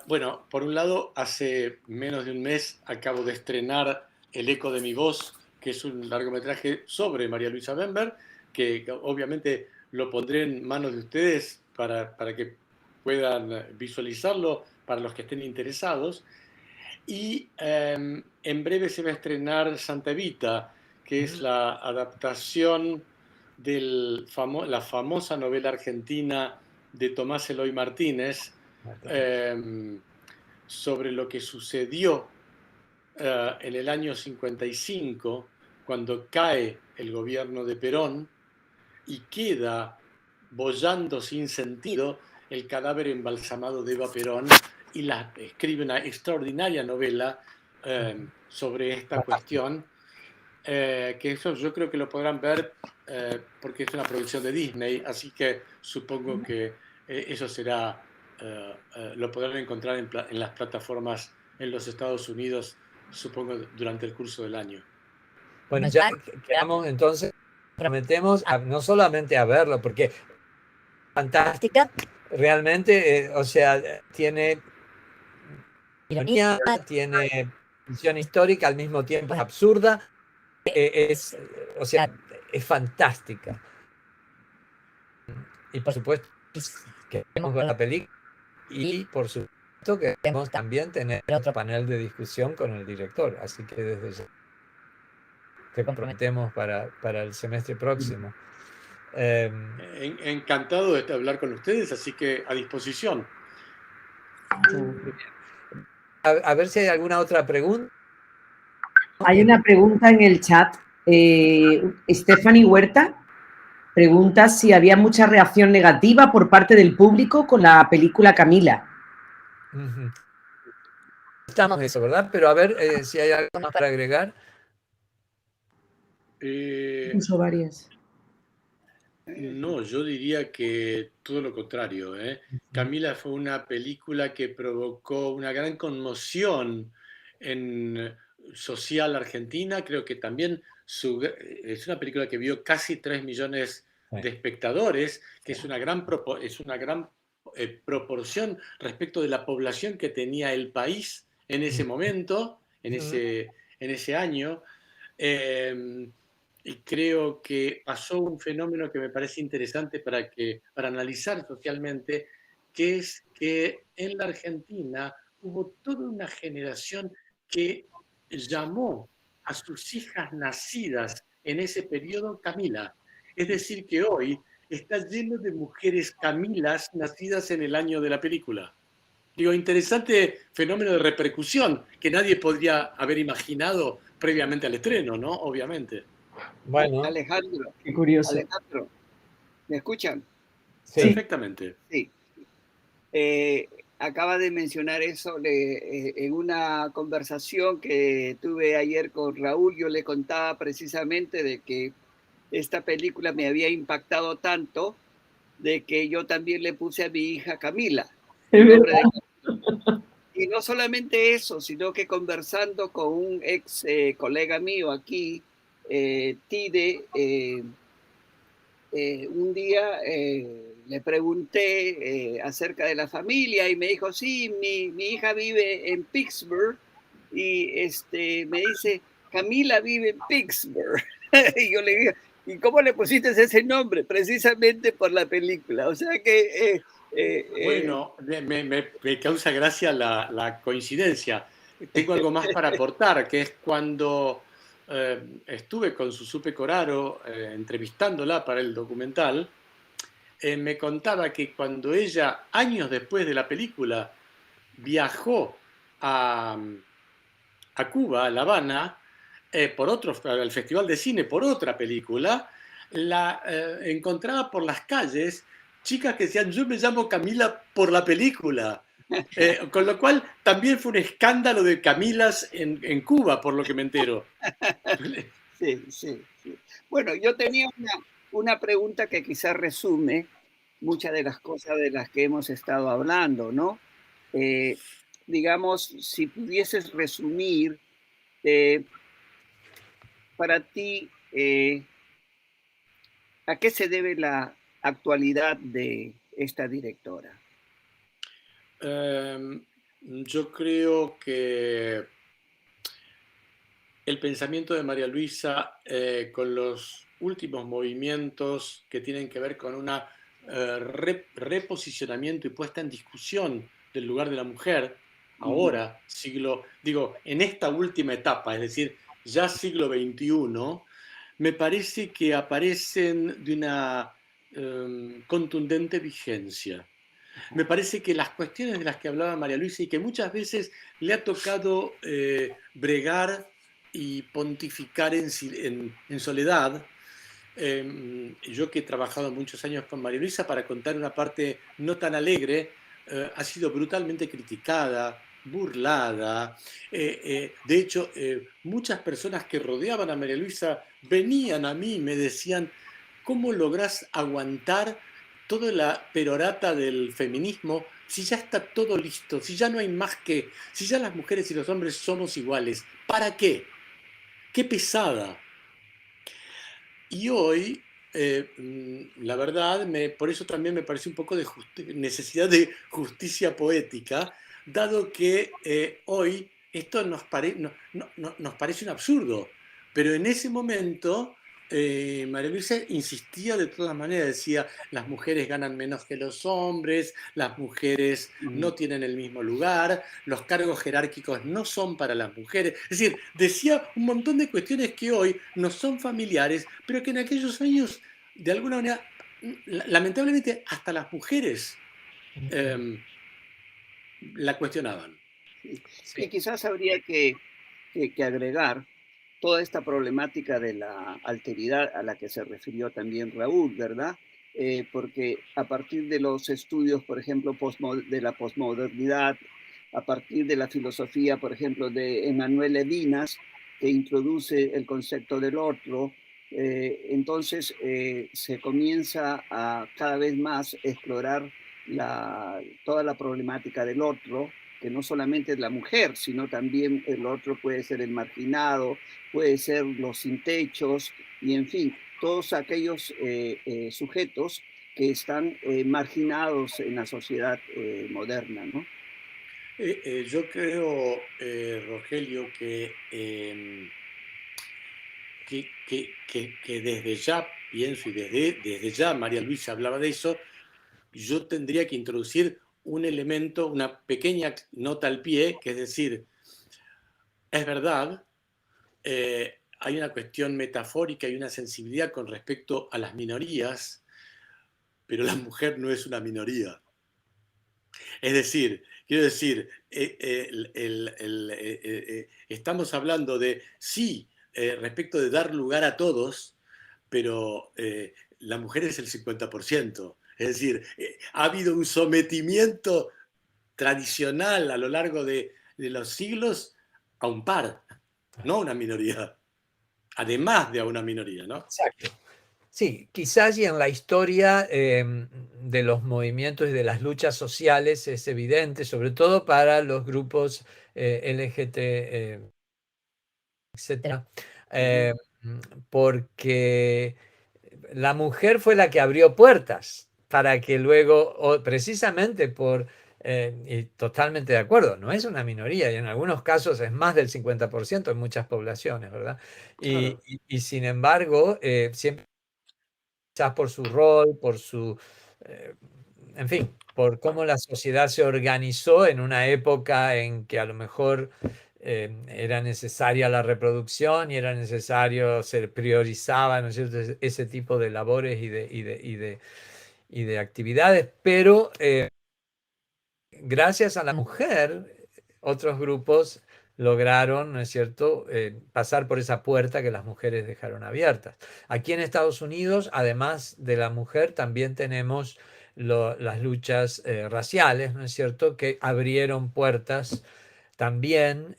bueno, por un lado, hace menos de un mes acabo de estrenar El eco de mi voz, que es un largometraje sobre María Luisa Bember, que obviamente lo pondré en manos de ustedes para que puedan visualizarlo para los que estén interesados. Y en breve se va a estrenar Santa Evita, que es la adaptación de la famosa novela argentina de Tomás Eloy Martínez sobre lo que sucedió en el año 55, cuando cae el gobierno de Perón y queda boyando sin sentido el cadáver embalsamado de Eva Perón, y escribe una extraordinaria novela sobre esta cuestión, que eso yo creo que lo podrán ver porque es una producción de Disney, así que supongo que eso será, lo podrán encontrar en las plataformas en los Estados Unidos, supongo, durante el curso del año. Bueno, ya quedamos entonces, prometemos no solamente a verlo, porque fantástica, realmente, o sea, tiene ironía, tiene visión histórica, al mismo tiempo es absurda, o sea, es fantástica. Y por supuesto, queremos ver la película y por supuesto queremos también tener otro panel de discusión con el director, así que desde ya te comprometemos para el semestre próximo. Encantado de hablar con ustedes, así que a disposición. A ver si hay alguna otra pregunta. Hay una pregunta en el chat. Stephanie Huerta pregunta si había mucha reacción negativa por parte del público con la película Camila. Estamos eso, ¿verdad? Pero a ver si hay algo más para agregar. Puso varias. No, yo diría que todo lo contrario. Camila fue una película que provocó una gran conmoción en social argentina. Creo que también es una película que vio casi 3 millones de espectadores, que es una gran proporción respecto de la población que tenía el país en ese momento, en ese año. Y creo que pasó un fenómeno que me parece interesante para analizar socialmente, que es que en la Argentina hubo toda una generación que llamó a sus hijas nacidas en ese periodo Camila. Es decir, que hoy está lleno de mujeres Camilas nacidas en el año de la película. Digo, interesante fenómeno de repercusión que nadie podría haber imaginado previamente al estreno, ¿no? Obviamente. Bueno, Alejandro, qué curioso. Alejandro, ¿me escuchan? Sí. Perfectamente. Sí. Acaba de mencionar eso en una conversación que tuve ayer con Raúl. Yo le contaba precisamente de que esta película me había impactado tanto de que yo también le puse a mi hija Camila. Y no solamente eso, sino que conversando con un ex colega mío aquí, Tide, un día le pregunté acerca de la familia y me dijo, sí, mi hija vive en Pittsburgh, y me dice, Camila vive en Pittsburgh. Y yo le dije, ¿y cómo le pusiste ese nombre? Precisamente por la película. O sea que... bueno, me causa gracia la coincidencia. Tengo algo más para aportar, que es cuando estuve con Susupe Coraro entrevistándola para el documental, me contaba que cuando ella, años después de la película, viajó a Cuba, a La Habana, al Festival de Cine por otra película, la encontraba por las calles chicas que decían, yo me llamo Camila por la película. Con lo cual también fue un escándalo de Camilas en Cuba, por lo que me entero. Sí, sí, sí. Bueno, yo tenía una pregunta que quizás resume muchas de las cosas de las que hemos estado hablando, ¿no? Digamos, si pudieses resumir, para ti, ¿a qué se debe la actualidad de esta directora? Yo creo que el pensamiento de María Luisa con los últimos movimientos que tienen que ver con un reposicionamiento y puesta en discusión del lugar de la mujer, ahora, en esta última etapa, es decir, ya siglo XXI, me parece que aparecen de una contundente vigencia. Me parece que las cuestiones de las que hablaba María Luisa y que muchas veces le ha tocado bregar y pontificar en soledad, yo que he trabajado muchos años con María Luisa, para contar una parte no tan alegre, ha sido brutalmente criticada, burlada. De hecho, muchas personas que rodeaban a María Luisa venían a mí y me decían, ¿cómo lográs aguantar toda la perorata del feminismo si ya está todo listo, si ya no hay más que, si ya las mujeres y los hombres somos iguales? ¿Para qué? ¡Qué pesada! Y hoy, la verdad, por eso también me parece un poco de necesidad de justicia poética, dado que hoy esto nos parece un absurdo, pero en ese momento María Luisa insistía de todas maneras, decía, las mujeres ganan menos que los hombres, las mujeres no tienen el mismo lugar, los cargos jerárquicos no son para las mujeres. Es decir, decía un montón de cuestiones que hoy no son familiares, pero que en aquellos años, de alguna manera, lamentablemente, hasta las mujeres la cuestionaban. Sí. Y quizás habría que agregar toda esta problemática de la alteridad a la que se refirió también Raúl, ¿verdad? Porque a partir de los estudios, por ejemplo, de la posmodernidad, a partir de la filosofía, por ejemplo, de Emmanuel Levinas, que introduce el concepto del otro, entonces se comienza a cada vez más explorar toda la problemática del otro, que no solamente es la mujer, sino también el otro puede ser el marginado, puede ser los sin techos, y en fin, todos aquellos sujetos que están marginados en la sociedad moderna, ¿no? Yo creo, Rogelio, que desde ya pienso, y desde ya María Luisa hablaba de eso, yo tendría que introducir un elemento, una pequeña nota al pie, que es decir, es verdad, hay una cuestión metafórica y una sensibilidad con respecto a las minorías, pero la mujer no es una minoría. Es decir, quiero decir, estamos hablando de, sí, respecto de dar lugar a todos, pero la mujer es el 50%. Es decir, ha habido un sometimiento tradicional a lo largo de los siglos a un par, no a una minoría, además de a una minoría, ¿no? Exacto. Sí, quizás y en la historia de los movimientos y de las luchas sociales es evidente, sobre todo para los grupos LGBT, etcétera, eh, porque la mujer fue la que abrió puertas para que luego, precisamente y totalmente de acuerdo, no es una minoría y en algunos casos es más del 50% en muchas poblaciones, ¿verdad? Claro. Y sin embargo, siempre quizás por su rol, eh, en fin, por cómo la sociedad se organizó en una época en que a lo mejor era necesaria la reproducción y era necesario, se priorizaba, ¿no es cierto?, ese tipo de labores y de actividades, pero gracias a la mujer, otros grupos lograron, ¿no es cierto?, pasar por esa puerta que las mujeres dejaron abiertas. Aquí en Estados Unidos, además de la mujer, también tenemos las luchas raciales, ¿no es cierto?, que abrieron puertas también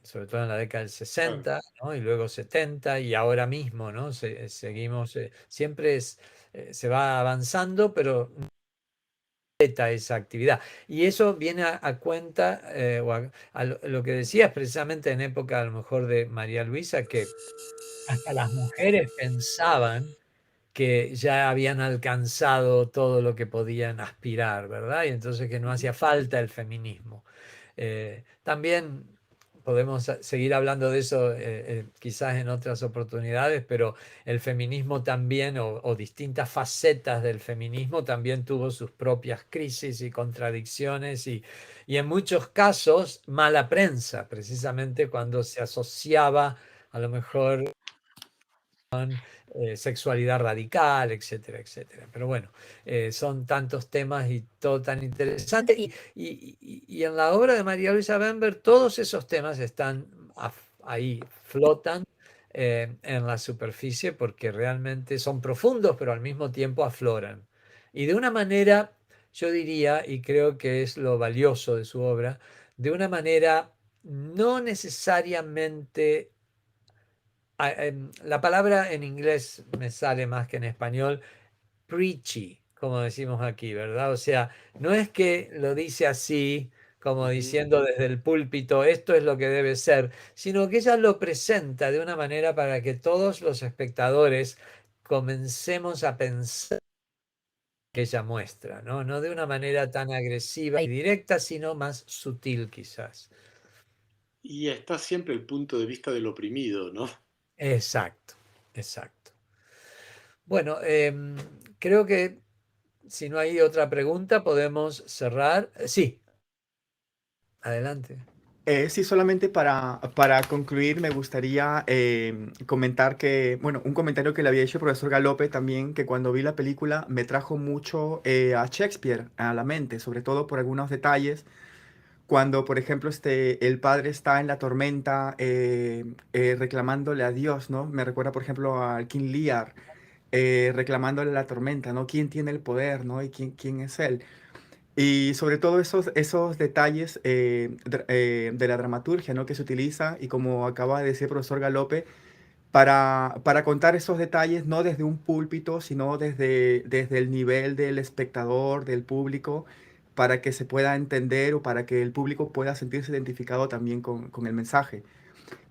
sobre todo en la década del 60, ¿no? Y luego 70 y ahora mismo, ¿no? Seguimos, siempre se va avanzando, pero esa actividad. Y eso viene a cuenta, o a lo que decías precisamente en época a lo mejor de María Luisa, que hasta las mujeres pensaban que ya habían alcanzado todo lo que podían aspirar, ¿verdad? Y entonces que no hacía falta el feminismo. También podemos seguir hablando de eso quizás en otras oportunidades, pero el feminismo también, o distintas facetas del feminismo, también tuvo sus propias crisis y contradicciones y en muchos casos mala prensa, precisamente cuando se asociaba a lo mejor sexualidad radical, etcétera, etcétera. Pero bueno, son tantos temas y todo tan interesante. Y en la obra de María Luisa Bember, todos esos temas están ahí, flotan en la superficie porque realmente son profundos, pero al mismo tiempo afloran. Y de una manera, yo diría, y creo que es lo valioso de su obra, de una manera no necesariamente la palabra en inglés me sale más que en español, preachy, como decimos aquí, ¿verdad? O sea, no es que lo dice así, como diciendo desde el púlpito, esto es lo que debe ser, sino que ella lo presenta de una manera para que todos los espectadores comencemos a pensar que ella muestra, ¿no? No de una manera tan agresiva y directa, sino más sutil quizás. Y está siempre el punto de vista del oprimido, ¿no? Exacto, exacto. Bueno, creo que si no hay otra pregunta, podemos cerrar. Sí, adelante. Sí, solamente para concluir me gustaría comentar que, bueno, un comentario que le había hecho el profesor Galope también, que cuando vi la película me trajo mucho a Shakespeare a la mente, sobre todo por algunos detalles. Cuando, por ejemplo, el padre está en la tormenta reclamándole a Dios, ¿no? Me recuerda, por ejemplo, al King Lear reclamándole la tormenta, ¿no? ¿Quién tiene el poder, ¿no? ¿Y quién es él? Y sobre todo esos detalles de la dramaturgia, ¿no? Que se utiliza y como acaba de decir el profesor Galope, para contar esos detalles no desde un púlpito, sino desde el nivel del espectador, del público, para que se pueda entender o para que el público pueda sentirse identificado también con el mensaje.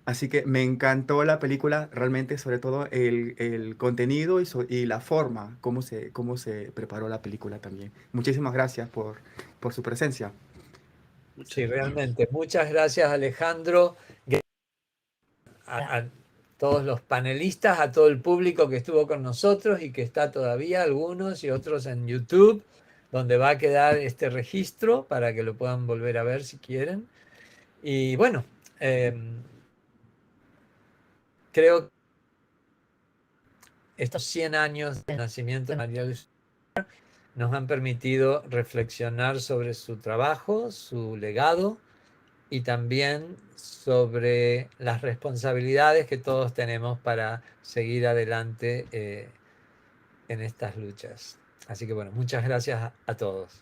Así que me encantó la película, realmente, sobre todo el contenido y la forma, cómo se preparó la película también. Muchísimas gracias por su presencia. Sí, Muchas gracias. realmente. Muchas gracias, Alejandro. A todos los panelistas, a todo el público que estuvo con nosotros y que está todavía, algunos y otros en YouTube, donde va a quedar este registro para que lo puedan volver a ver si quieren. Y bueno, creo que estos 100 años de nacimiento de María Luisa nos han permitido reflexionar sobre su trabajo, su legado y también sobre las responsabilidades que todos tenemos para seguir adelante en estas luchas. Así que bueno, muchas gracias a todos.